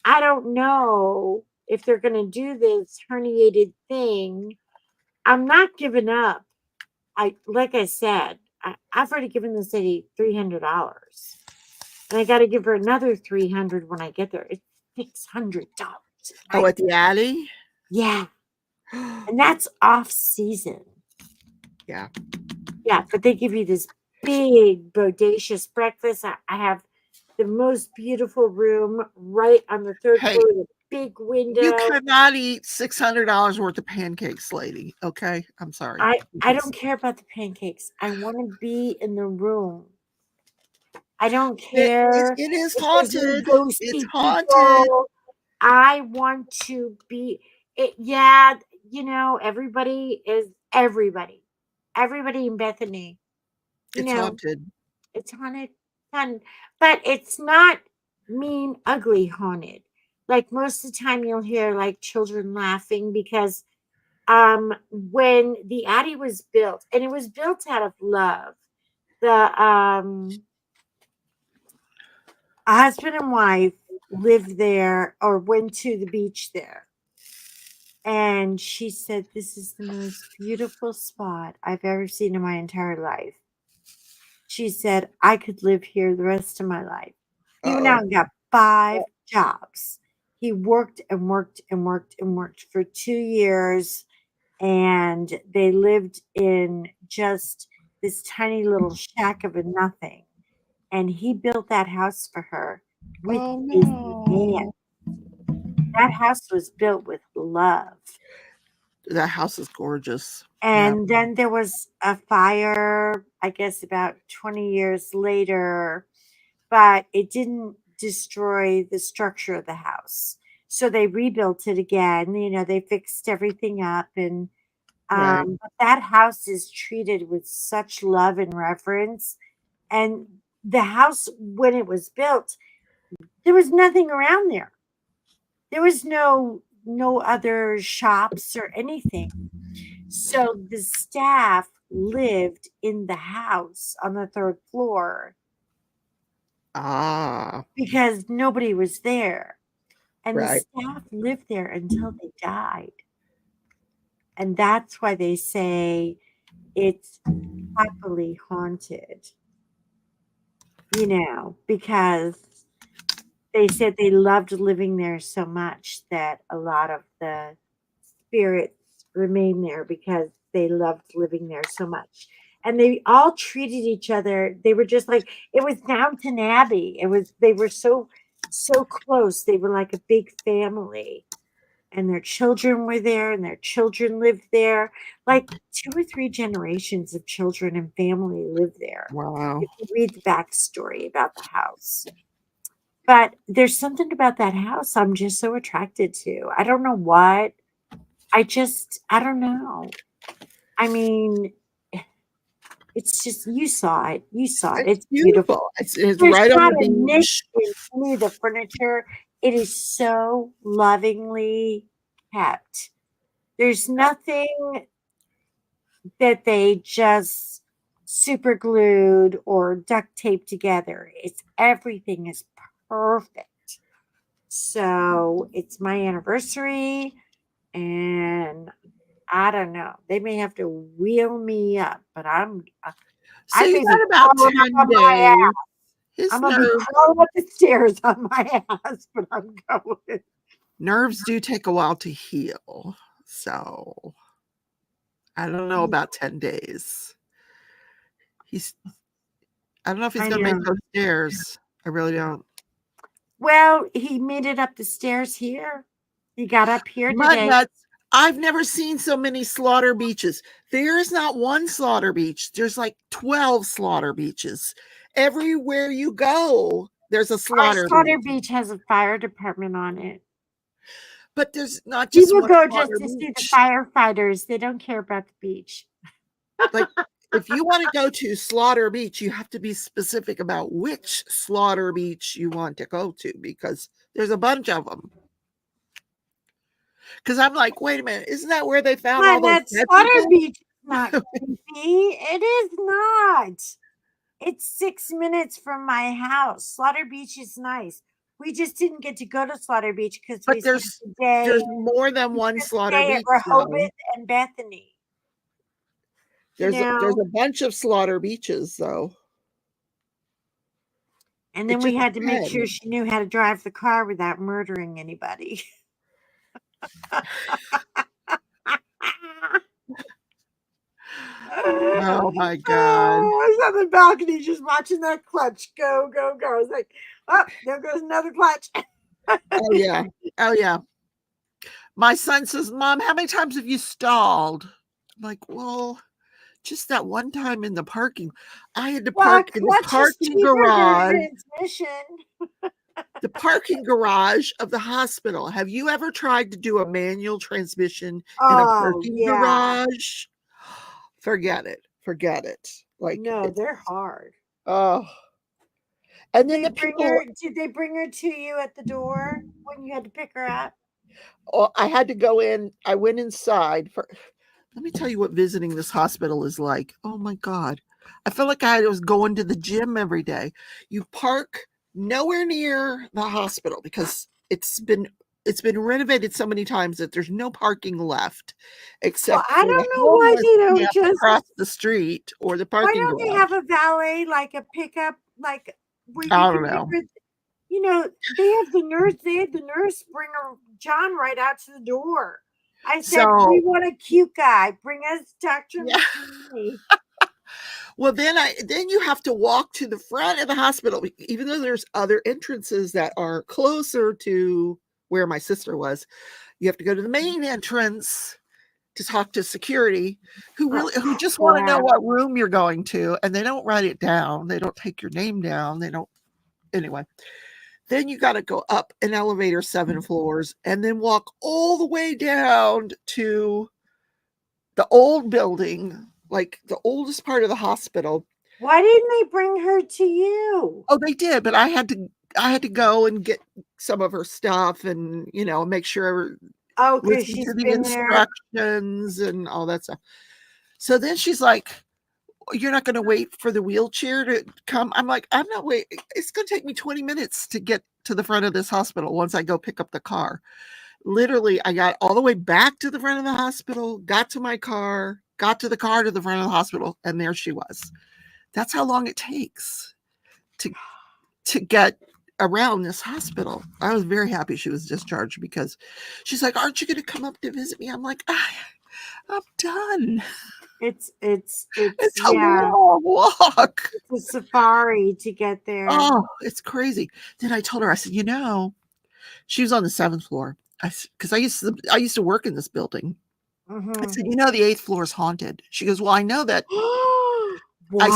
I don't know if they're going to do this herniated thing. I'm not giving up. Like I said, I've already given this lady $300, and I got to give her another 300 when I get there. It's $600. Oh, Right? at the Addy? Yeah, and that's off season. Yeah. Yeah, but they give you this big bodacious breakfast. I have the most beautiful room right on the third Hey, floor with a big you window. cannot eat $600 worth of pancakes, lady, okay? I'm sorry. I don't care about the pancakes. I want to be in the room. I don't It it care it is if there's any haunted. It's ghosty haunted. people. I want to be it. Yeah, everybody is everybody. Everybody in Bethany, you It's know, haunted. it's haunted fun, but it's not mean, ugly haunted. Like most of the time, you'll hear like children laughing because when the Abbey was built, and it was built out of love, the husband and wife lived there or went to the beach there. And she said, "This is the most beautiful spot I've ever seen in my entire life." She said, "I could live here the rest of my life." He went Uh-oh. out and got 5 jobs. He worked and worked and worked and worked for 2 years, and they lived in just this tiny little shack of a nothing. And he built that house for her with Oh, his hand. no. That house was built with love. That house is gorgeous. Yeah. And then there was a fire, I guess about 20 years later, but it didn't destroy the structure of the house. So they rebuilt it again. They fixed everything up, and Right. but that house is treated with such love and reverence. And the house, when it was built, there was nothing around there. There was no other shops or anything. So the staff lived in the house on the third floor Ah, because nobody was there. And the right. staff lived there until they died. And that's why they say it's happily haunted, because they said they loved living there so much that a lot of the spirits remain there because they loved living there so much. And they all treated each other. They were just like it was Downton Abbey. They were so close. They were like a big family. and their children were there, and their children lived there. Like 2 or 3 generations of children and family lived there. Wow. If you read the backstory about the house. But there's something about that house I'm just so attracted to. I don't know what. I don't know. I mean, it's just you saw it. You saw it. It's It's beautiful. beautiful. It's There's right on not the a nick beach. in any of the furniture. It is so lovingly kept. There's nothing that they just super glued or duct taped together. It's everything is perfect. So it's my anniversary, and I don't know. They may have to wheel me up, but So I you may be got about crawling up 10 on my days. ass. His I'm gonna be crawling up the stairs on my ass, but I'm going. nerves do take a while to heal. So I don't know Yeah, about 10 days. He's I don't know if he's I gonna make know. those stairs. I really don't. Well, he made it up the stairs here. He got up here Mud today. nuts. I've never seen so many slaughter beaches. There is not one slaughter beach. There's like 12 slaughter beaches. Everywhere you go, there's a Our slaughter slaughter beach. beach has a fire department on it. But there's not just People one go just slaughter to see the beach. firefighters. They don't care about the beach. Like if you want to go to Slaughter Beach, you have to be specific about which slaughter beach you want to go to because there's a bunch of them. Because I'm like, wait a minute, isn't that where they found all Come those that dead slaughter people? beach is not creepy. It is not. It's 6 minutes from my house. Slaughter Beach is nice. We just didn't get to go to Slaughter Beach because But we spent the there's day more than one slaughter at beach though. Rehoboth and Bethany. You There's know, a bunch of slaughter beaches though. and It then we just had to make sure depends. she knew how to drive the car without murdering anybody. Oh my God. I was on the balcony just watching that clutch go, go, go. I was like, oh, there goes another clutch. Oh yeah. Oh yeah. My son says, Mom, how many times have you stalled? I'm like, well, just that one time in the parking. I had to Well, a park in the clutch is parking cheaper than a garage, transmission. of the hospital. Have you ever tried to do a manual transmission in a Oh, parking yeah. garage? Forget it. Forget it. Like No, it's they're hard. oh. And then the people Did they bring her to you at the door when you had to pick her up? oh, I had to go in. I went inside for let me tell you what visiting this hospital is like. Oh my God. I felt like I was going to the gym every day. You park nowhere near the hospital because it's been renovated so many times that there's no parking left Well, except I for the don't know why homeless they don't camp just, across the street or the why parking don't they garage. have a valet, like a pickup, like where you I don't can pick know. her? They had the nurse bring her, John, right out to the door. I said, we So want a cute guy. Bring us Dr. yeah. McKinney. Well, then you have to walk to the front of the hospital, even though there's other entrances that are closer to where my sister was. You have to go to the main entrance to talk to security, Oh, who just want to know crap. what room you're going to, and they don't write it down. They don't take your name down. They don't anyway. Then you got to go up an elevator 7 floors and then walk all the way down to the old building, like the oldest part of the hospital. Why didn't they bring her to you? Oh, they did, but I had to go and get some of her stuff and, make sure Oh, because listen she's to the been there. instructions and all that stuff. So then she's like, "You're not gonna wait for the wheelchair to come?" I'm like, "I'm not waiting. It's gonna take me 20 minutes to get to the front of this hospital once I go pick up the car." Literally, I got all the way back to the front of the hospital, got to my car, got to the car to the front of the hospital, and there she was. That's how long it takes to get around this hospital. I was very happy she was discharged because she's like, "Aren't you going to come up to visit me?" I'm like, I'm done. It's It's a yeah, long walk. it's a safari to get there. Oh, it's crazy. Then I told her, I said, she was on the 7th floor. Because I used to work in this building. I Mhm. said, the 8th floor is haunted. She goes, well, I know that. I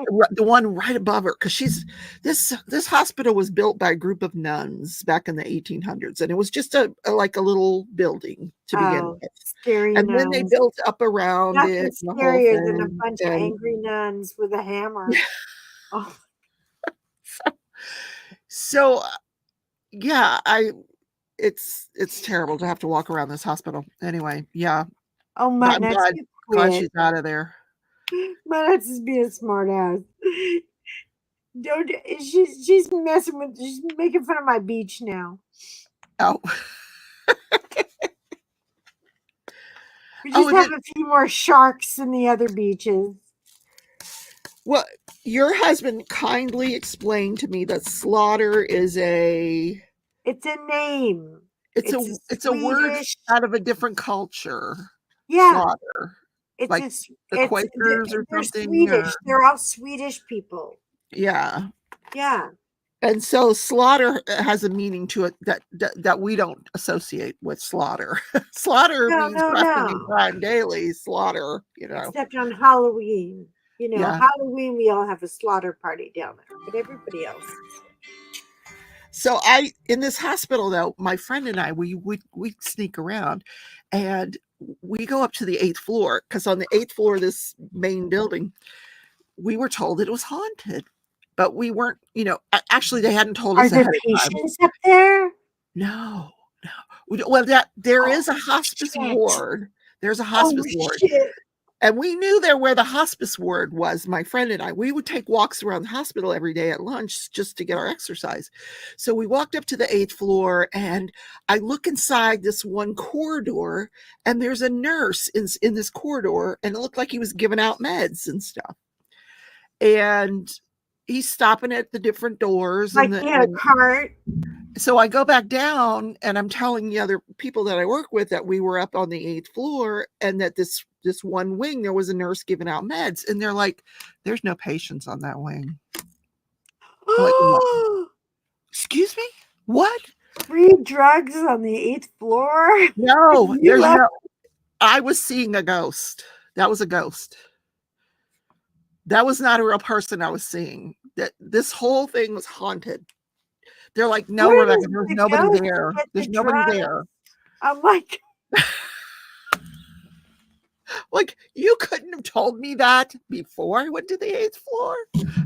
What? The one right above her, because this hospital was built by a group of nuns back in the 1800s, and it was just like a little building to begin Oh, with, scary and then they nuns. built up around Nothing it and the whole scarier than a thing. bunch of And angry nuns with a hammer. Oh, so yeah, it's terrible to have to walk around this hospital. Anyway, yeah, oh, but my I'm nuts, glad you glad quit. she's out of there. My nuts is being a smart ass. Don't she's messing with she's making fun of my beach now. Oh, We oh, just and have then a few more sharks than the other beaches. well, your husband kindly explained to me that slaughter is a It's a name. It's a It's a it's a word Swedish. out of a different culture. Yeah, Slaughter. it's Like a. the Quakers or They're something, or Swedish. They're all Swedish people. yeah. Yeah. And so slaughter has a meaning to it that we don't associate with slaughter. Slaughter No, means no, crushing and no. crime daily. Slaughter. Except on Halloween. Yeah. Halloween we all have a slaughter party down there, but everybody else. So in this hospital though, my friend and I we sneak around, and we go up to the 8th floor, because on the 8th floor of this main building, we were told that it was haunted, but we weren't, actually they hadn't told Are us there ahead of time. patients up there? No, no. Well, that there Oh is a hospice shit. ward. There's a Oh hospice ward. shit. And we knew there where the hospice ward was, my friend and I. We would take walks around the hospital every day at lunch just to get our exercise. So we walked up to the 8th floor, and I look inside this one corridor, and there's a nurse in this corridor, and it looked like he was giving out meds and stuff. And he's stopping at the different doors, Like he had a and cart. so I go back down, and I'm telling the other people that I work with that we were up on the 8th floor, and that this one wing there was a nurse giving out meds, and they're like, there's no patients on that wing. I'm like, what? Excuse me, what? Free drugs on the 8th floor. No, You there's left. no. I was seeing a ghost. That was a ghost. That was not a real person I was seeing. That this whole thing was haunted. They're like, no, Where Rebecca, does there's the nobody ghost there. get the There's nobody drugs? there. I'm like, Like, you couldn't have told me that before I went to the 8th floor.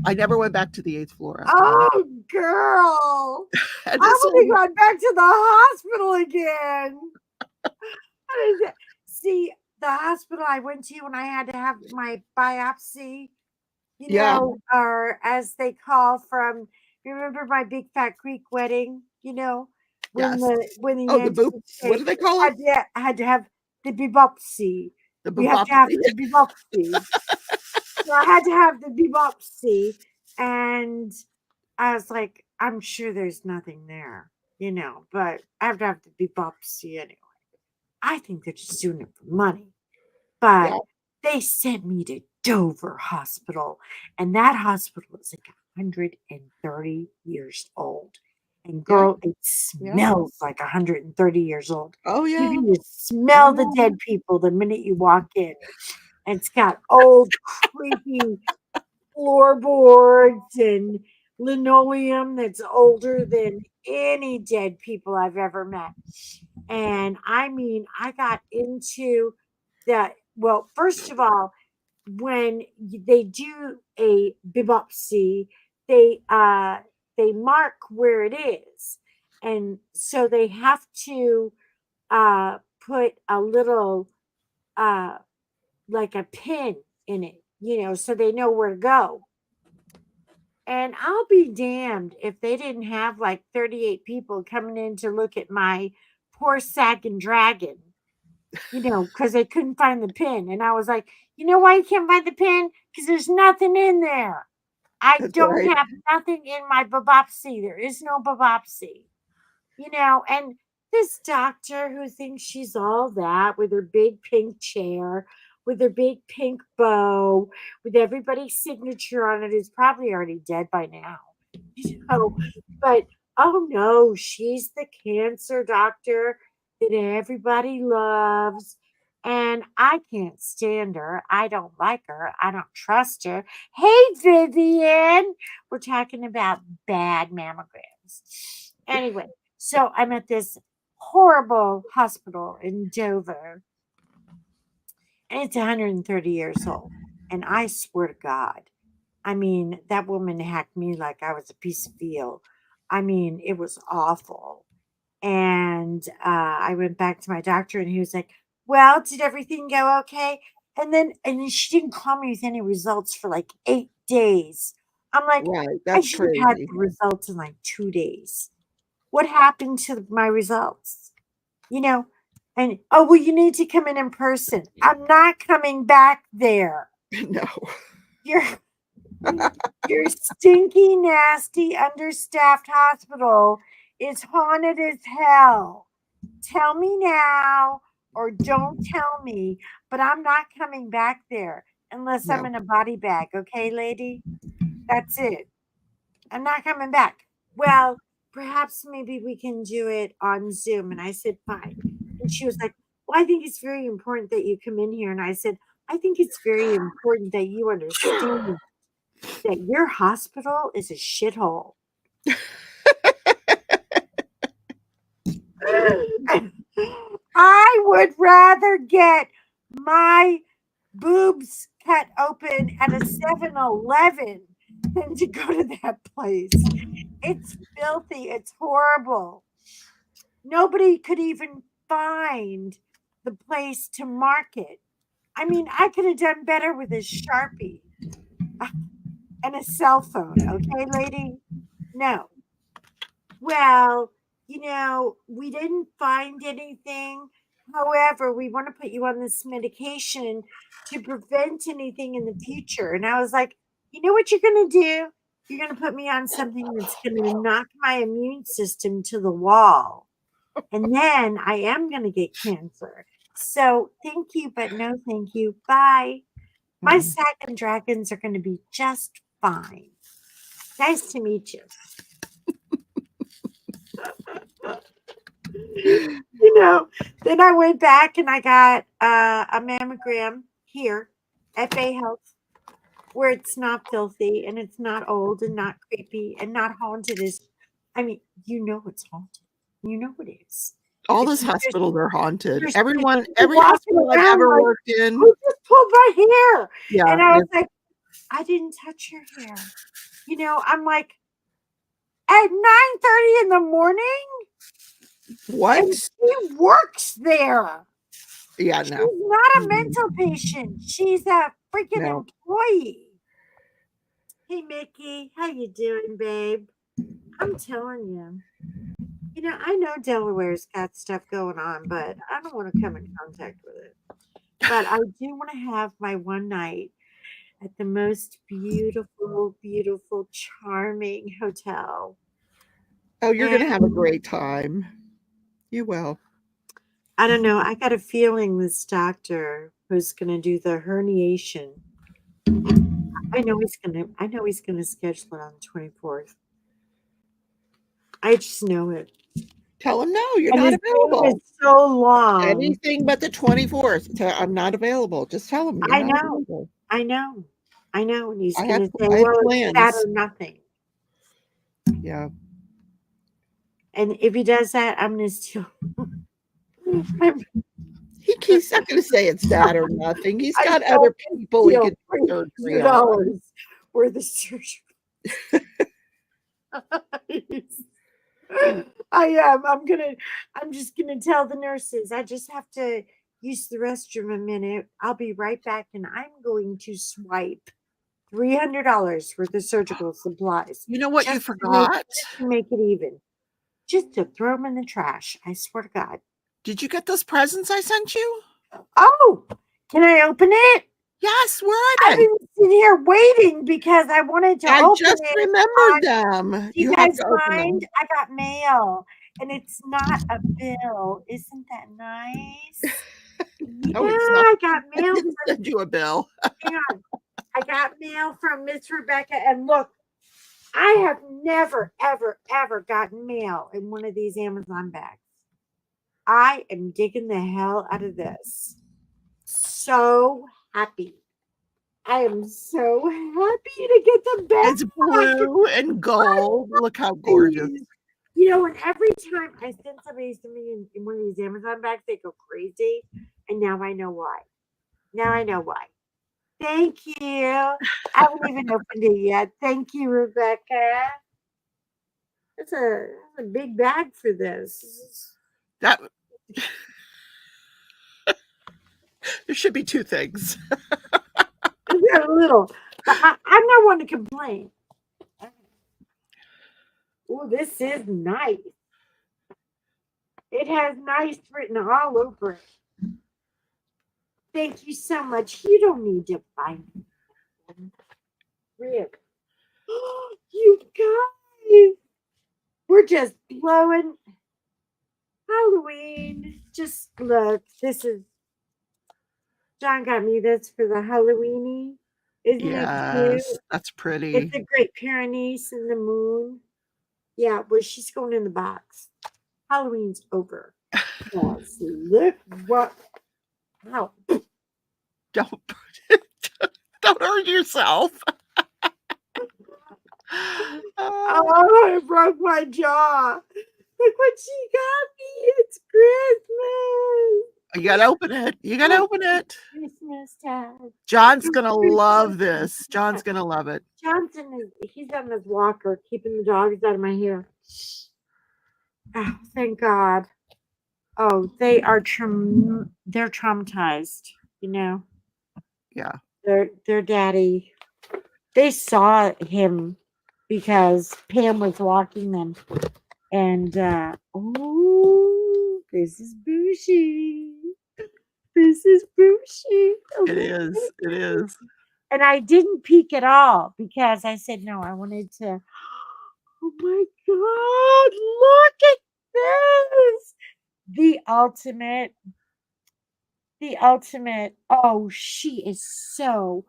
I never went back to the 8th floor after that. oh girl, And I this would have one, gone back to the hospital again. What is it? See, the hospital I went to when I had to have my biopsy, yeah, or as they call from, remember my big fat Greek wedding, when yes. the Oh, the auntie boop. would What say, do they call it? had to have the biopsy. The We have to have boopopsy. the biopsy. So I had to have the biopsy, and I was like, I'm sure there's nothing there, but I have to have the biopsy anyway. I think they're just doing it for money. Yeah, But they sent me to Dover Hospital, and that hospital is like 130 years old. And yeah, girl, it yeah. smells like 130 years old. Oh, You yeah. can just smell the Oh, dead people the minute you walk in. And it's got old, creepy floorboards and linoleum that's older than any dead people I've ever met. And I mean, I got into that. Well, first of all, when they do a biopsy, they they mark where it is, and so they have to put a little uh, like a pin in it, so they know where to go. And I'll be damned if they didn't have like 38 people coming in to look at my poor sack and dragon, because they couldn't find the pin. And I was like, you know why you can't find the pin? Because there's nothing in there. I that's don't right. have nothing in my biopsy. There is no biopsy, and this doctor who thinks she's all that with her big pink chair, with her big pink bow, with everybody's signature on it, is probably already dead by now. But oh no, she's the cancer doctor. that everybody loves. And I can't stand her. I don't like her. I don't trust her. Hey, Vivian. We're talking about bad mammograms. Anyway, so I'm at this horrible hospital in Dover, and it's 130 years old. And I swear to God, I mean, that woman hacked me like I was a piece of veal. I mean, it was awful. And I went back to my doctor, and he was like, "Well, did everything go okay?" And then she didn't call me with any results for like 8 days. I'm like, Right. I That's should have had crazy. the results in like 2 days. What happened to my results? You know, and oh, well, you need to come in person. I'm not coming back there. No. You're your stinky, nasty, understaffed hospital is haunted as hell. Tell me now or don't tell me, but I'm not coming back there unless I'm No. in a body bag, okay, lady? That's it. I'm not coming back. Well, perhaps maybe we can do it on Zoom. And I said, fine. And she was like, well, I think it's very important that you come in here. And I said, I think it's very important that you understand that your hospital is a shithole. I would rather get my boobs cut open at a 7-Eleven than to go to that place. It's filthy. It's horrible. Nobody could even find the place to market. I mean, I could have done better with a Sharpie and a cell phone, okay, lady? No. Well, we didn't find anything. However, we want to put you on this medication to prevent anything in the future. And I was like, you know what you're going to do? You're going to put me on something that's going to knock my immune system to the wall. And then I am going to get cancer. So thank you, but no thank you. Bye. My Mm. sack and dragons are going to be just fine. Nice to meet you. Then I went back and I got a mammogram here at Bay Health, where it's not filthy and it's not old and not creepy and not haunted. Is I mean, it's haunted. You know it is. All It's those hospitals are haunted. there's people Every walking hospital I've around ever like, worked in, who just pulled my hair? yeah. And I was like, I didn't touch your hair. I'm like at 9:30 in the morning, and What? she works there. Yeah, She's no. not a Mm-mm. mental patient. She's a freaking No. employee. Hey Mickey, how you doing, babe? I'm telling you. I know Delaware's got stuff going on, but I don't want to come in contact with it. But I do want to have my one night at the most beautiful, beautiful, charming hotel. Oh, you're And gonna have a great time. You will. I don't know, I got a feeling this doctor who's going to do the herniation. I know he's gonna schedule it on the 24th. I just know it. Tell them no, you're And not his name is available. so long. Anything but the 24th. I'm not available. Just tell them you're I not know. available. I know. I know. And he's I had gonna say, I had well, it's that plans. or nothing. Yeah. And if he does that, I'm gonna steal I'm, He's not gonna say it's that or nothing. He's I got told other him to people he steal could do surgery on. $300 worth of surgery. I am. I'm just gonna tell the nurses. I just have to use the restroom a minute. I'll be right back, and I'm going to swipe $300 worth of surgical supplies You know what you just to make forgot? just to make it even. Just to throw them in the trash. I swear to God. Did you get those presents I sent you? Oh, can I open it? Yes, where I've are they? been sitting here waiting because I wanted to I open just it remembered on. them. Do you You have guys to open mind? them. I got mail and it's not a bill. Isn't that nice? Yeah, No, it's not. I got I mail didn't from, send you a bill. hang on. I got mail from Miss Rebecca. And look, I have never, ever, ever gotten mail in one of these Amazon bags. I am digging the hell out of this. So happy. I am so happy to get them It's back. blue and I gold. Look how love gorgeous. these. You know, and every time I send somebody to me in one of these Amazon bags, they go crazy. And now I know why. Now I know why. Thank you. I haven't even opened it yet. Thank you, Rebecca. That's a big bag for this. That there should be two things. It's got a little, but I'm not one to complain. Oh, this is nice. It has nice written all over it. Thank you so much. You don't need to find them. Really. You guys, we're just blowing Halloween. Just look, this is John got me this for the Halloweeny. Isn't it cute? Yes, that's It's pretty. a Great Pyrenees and the moon. Yeah, well, she's going in the box. Halloween's over. Yes, look what. Wow. Don't don't hurt yourself. Oh, it broke my jaw. Look what she got me. It's Christmas. You gotta open it. You gotta open it. Christmas time. John's gonna love this. John's gonna love it. Johnson is he's on his walker, keeping the dogs out of my hair. Oh, thank God. Oh, they are they're traumatized, you know. Yeah. Their daddy. They saw him because Pam was walking them. And oh, this is bushy. This is bushy. It is. It is. And I didn't peek at all because I said no. I wanted to. Oh my God! Look at this. The ultimate. The ultimate. Oh, she is so.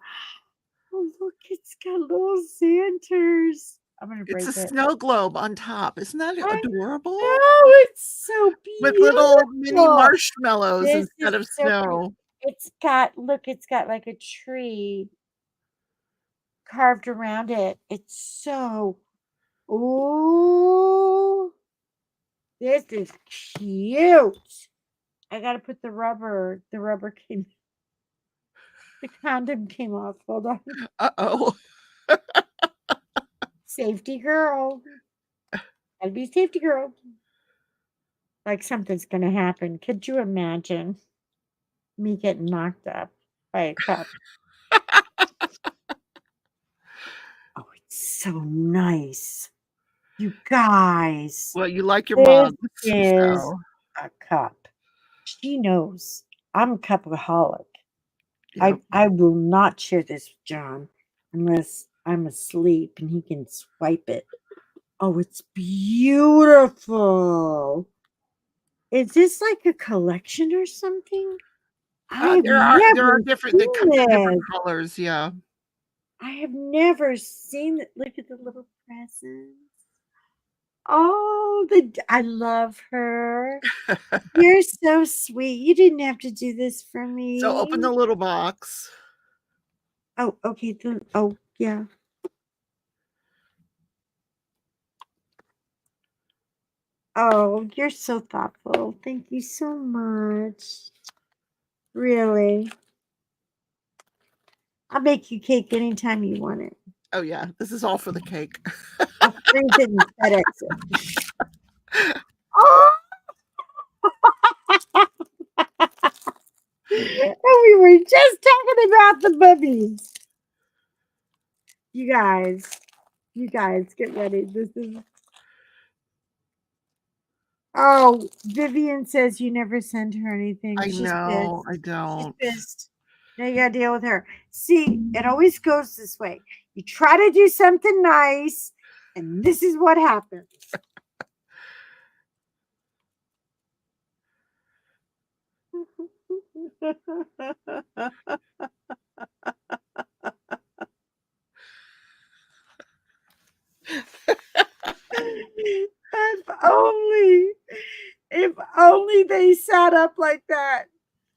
Oh, look! It's got little Santers. I'm gonna It's a break it. snow globe on top. Isn't that I adorable? know it's so With little mini beautiful. marshmallows This instead is of so pretty. snow. It's got like a tree carved around it. It's so, ooh, this is cute. I gotta put the rubber came, the condom came off. Hold on. Uh-oh. Safety girl. Gotta be safety girl. Like something's gonna happen. Could you imagine me getting knocked up by a cup? Oh, it's so nice. You guys, Well, you like your this mugs, is so a cup. She knows I'm a cupaholic. yep. I will not share this with John unless I'm asleep and he can swipe it. Oh, it's beautiful. Is this like a collection or something? I've There are never different that seen comes in different this. colors, yeah. I have never seen it. Look at the little presents. Oh, I love her. You're so sweet. You didn't have to do this for So open the me. little box. Oh, okay. Oh, yeah. Oh, you're so thoughtful. Thank you so much. Really. I'll make you cake anytime you want it. Oh yeah, this is all for the cake. I'll freeze it and FedEx it. Oh, and we were just talking about the bubbies. You guys, get ready. This is. Oh, Vivian says you never send her anything. I She's know, pissed. I She's don't. pissed. Now you gotta deal with her. See, it always goes this way. You try to do something nice, and this is what happens. if only, if only only they sat up like that.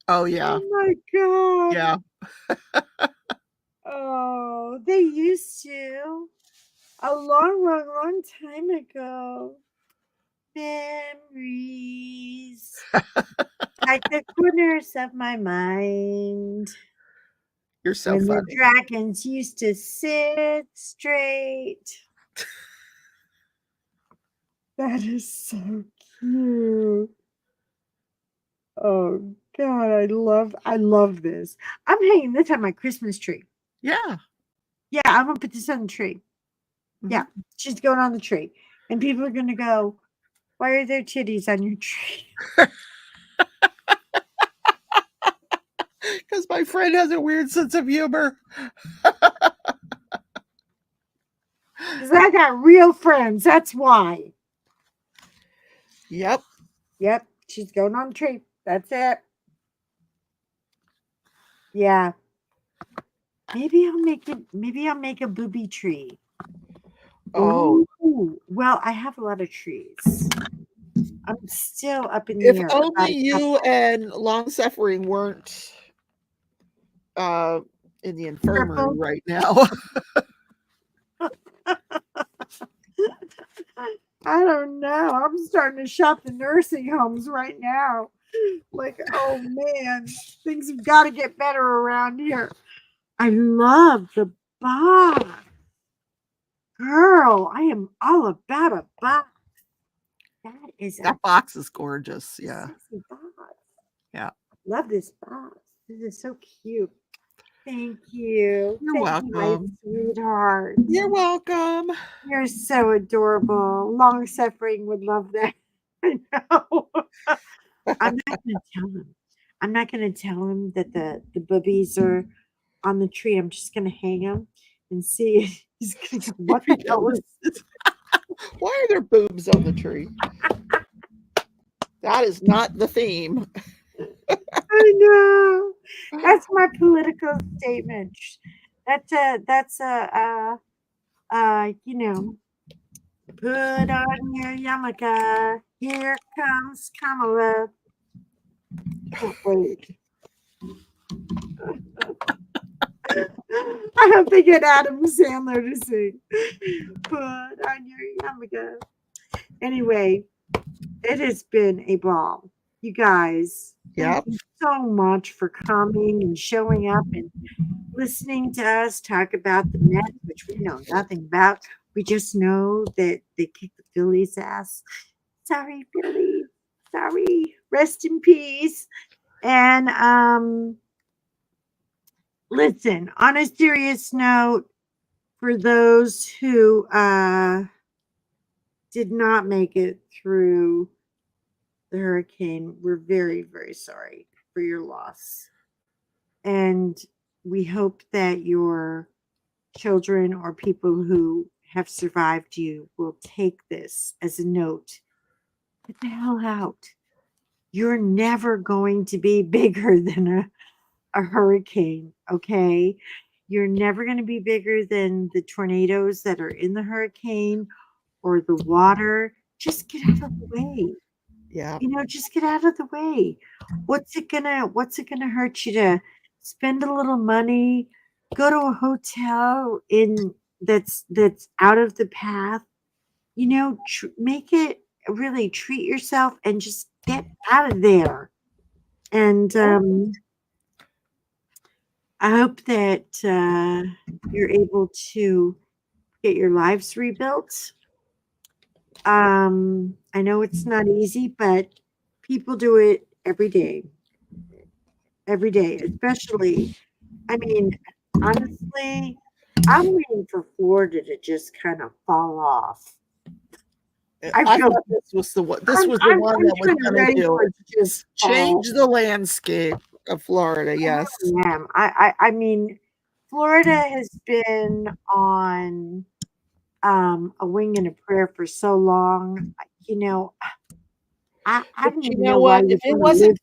Oh, yeah. Oh my God. Yeah. Oh, they used to. A long, long, long time ago. Memories. Like the corners of my mind. You're so When the funny. dragons used to sit straight. That is so cute. Oh God, I love this. I'm hanging this on my Christmas tree. Yeah. Yeah, I'm gonna put this on the tree. Yeah, Mhm. she's going on the tree. And people are gonna go, why are there titties on your tree? Because my friend has a weird sense of humor. Because I got real friends. That's why. Yep. Yep, she's going on the tree. That's it. Yeah. Maybe I'll make a booby tree. Oh, Ooh. Well, I have a lot of trees. I'm still up in the if air about only a you couple. and Long Suffering weren't uh, in the infirmary Purple. right now. I don't know. I'm starting to shop the nursing homes right now. Like, oh man, things have got to get better around here. I love the box. Girl, I am all about a box. That is a That box is gorgeous. Yeah. sexy box. Yeah. Love this box. This is so cute. Thank you. You're Thank you, my welcome. sweetheart. You're welcome. You're so adorable. Long suffering would love that. I know. I'm not gonna tell him. I'm not gonna tell him that the boobies are on the tree. I'm just gonna hang them and see. He's gonna go, what If the you hell is notice. Why are there boobs on the tree? That is not the theme. I know. That's my political statement. That's a put on your yarmulke. Here comes Kamala. Oh, wait. I hope they get Adam Sandler to sing. Put on your yarmulke. Anyway, it has been a ball. You guys, thank Yep. you so much for coming and showing up and listening to us talk about the Mets, which we know nothing about. We just know that they kicked the Phillies' ass. Sorry, Phillies. Sorry. Rest in peace. And listen, on a serious note, for those who did not make it through the hurricane, we're very, very sorry for your loss. And we hope that your children or people who have survived you will take this as a note. Get the hell out. You're never going to be bigger than a hurricane, okay? You're never going to be bigger than the tornadoes that are in the hurricane or the water. Just get out of the way. Yeah. Just get out of the way. What's it gonna hurt you to spend a little money, go to a hotel in that's out of the path, make it really treat yourself and just get out of there. And I hope that you're able to get your lives rebuilt. I know it's not easy, but people do it every day, especially. I mean, honestly, I'm waiting for Florida to just kind of fall off. I I feel thought this was the one. This I'm was the I'm one I'm that was kind of going to ready do for it. it to just Change fall. the landscape of Florida. I Yes. really am. I mean, Florida has been on a wing and a prayer for so long. You know, I But don't you even know know why what? you want to live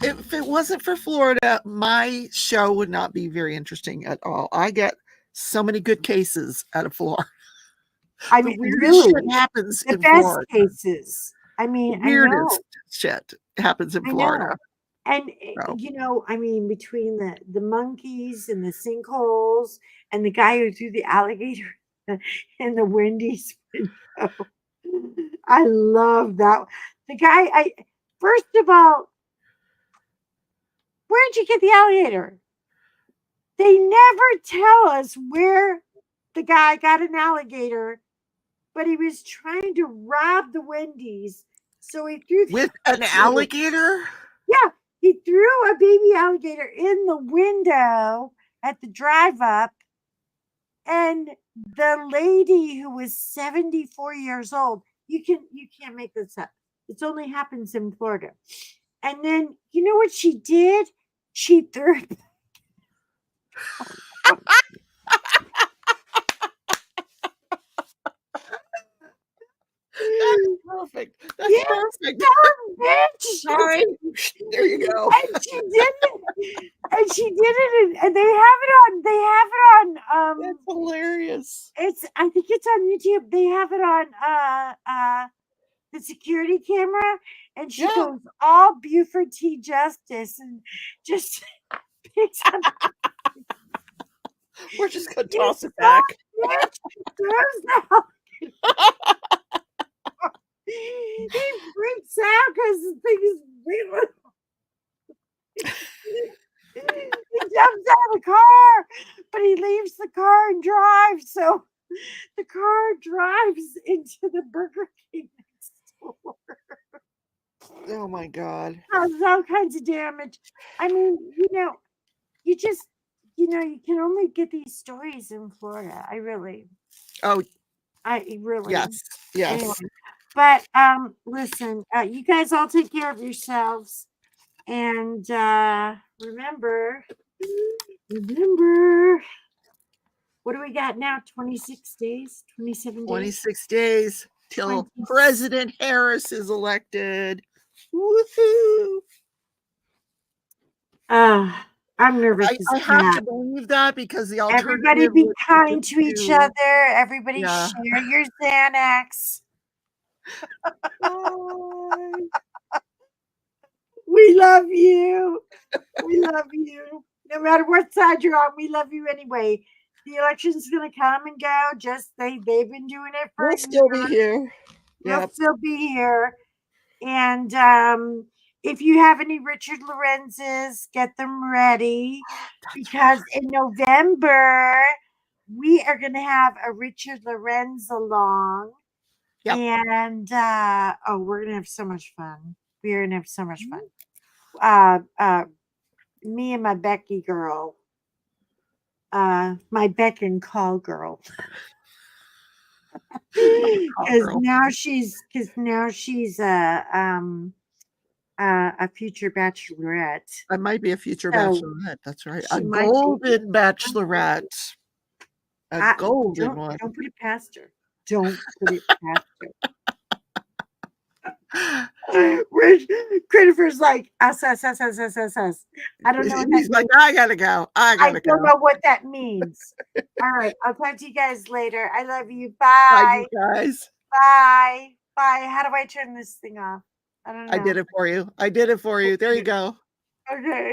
there. If it wasn't for Florida, my show would not be very interesting at all. I get so many good cases out of Florida. I The mean, weirdest shit really, happens the in best Florida. cases. I mean, I know. Weirdest shit happens in I Florida. know. And So I mean, between the monkeys and the sinkholes and the guy who threw the alligator in the Wendy's window, I love that. The guy, I first of all, where'd you get the alligator? They never tell us where the guy got an alligator, but he was trying to rob the Wendy's, so he threw the with an alligator. alligator? Yeah, he threw a baby alligator in the window at the drive up, and the lady who was 74 years old, you can't make this up. It only happens in Florida. And then you know what she did? She threw it. That's perfect. That's Yes, perfect. bitch. Sorry. There you go. And she did it. And she did it, and they have it on. They have it on. That's hilarious. It's. I think it's on YouTube. They have it on. The security camera, and she Yeah. goes all Buford T. Justice, and just picks up. We're just gonna You toss it son back. of a bitch, throws out. He freaks out because the thing is wiggling. He jumps out of the car, but he leaves the car and drives. So the car drives into the Burger King next door. Oh my God. Causes all kinds of damage. I mean, you just, you can only get these stories in Florida. Oh, I really, yes. anyway. Yes. But listen, you guys all take care of yourselves, and remember, what do we got now? 26 days, 27 days, 26 days till 20. President Harris is elected. Woohoo. I'm nervous as I have cat. to believe that because the Everybody alternative be would be kind just to each to, other. Everybody yeah. share your Xanax. Bye. We love you. We love you. No matter what side you're on, we love you anyway. The election's gonna come and go. Just they've been doing it for We'll a still year. be here. We'll Yep. still be here. And if you have any Richard Lorenzes, get them ready because in November we are gonna have a Richard Lorenz along. Yep. And we're gonna have so much fun. We're gonna have so much fun. Me and my Becky girl, my Beck and call girl, Call because girl. now she's a future bachelorette. I might be a future So bachelorette. That's right. A she might be. golden bachelorette. A golden one. Don't put it past her. Don't put it past her. Rich Christopher's like us. I don't know what that He's like, means. I gotta go. I I gotta don't go. know what that means. All right, I'll talk to you guys later. I love you. Bye, Bye. you guys. Bye. Bye. How do I turn this thing off? I don't I know. did it for you. I did it for you. There you go. Okay.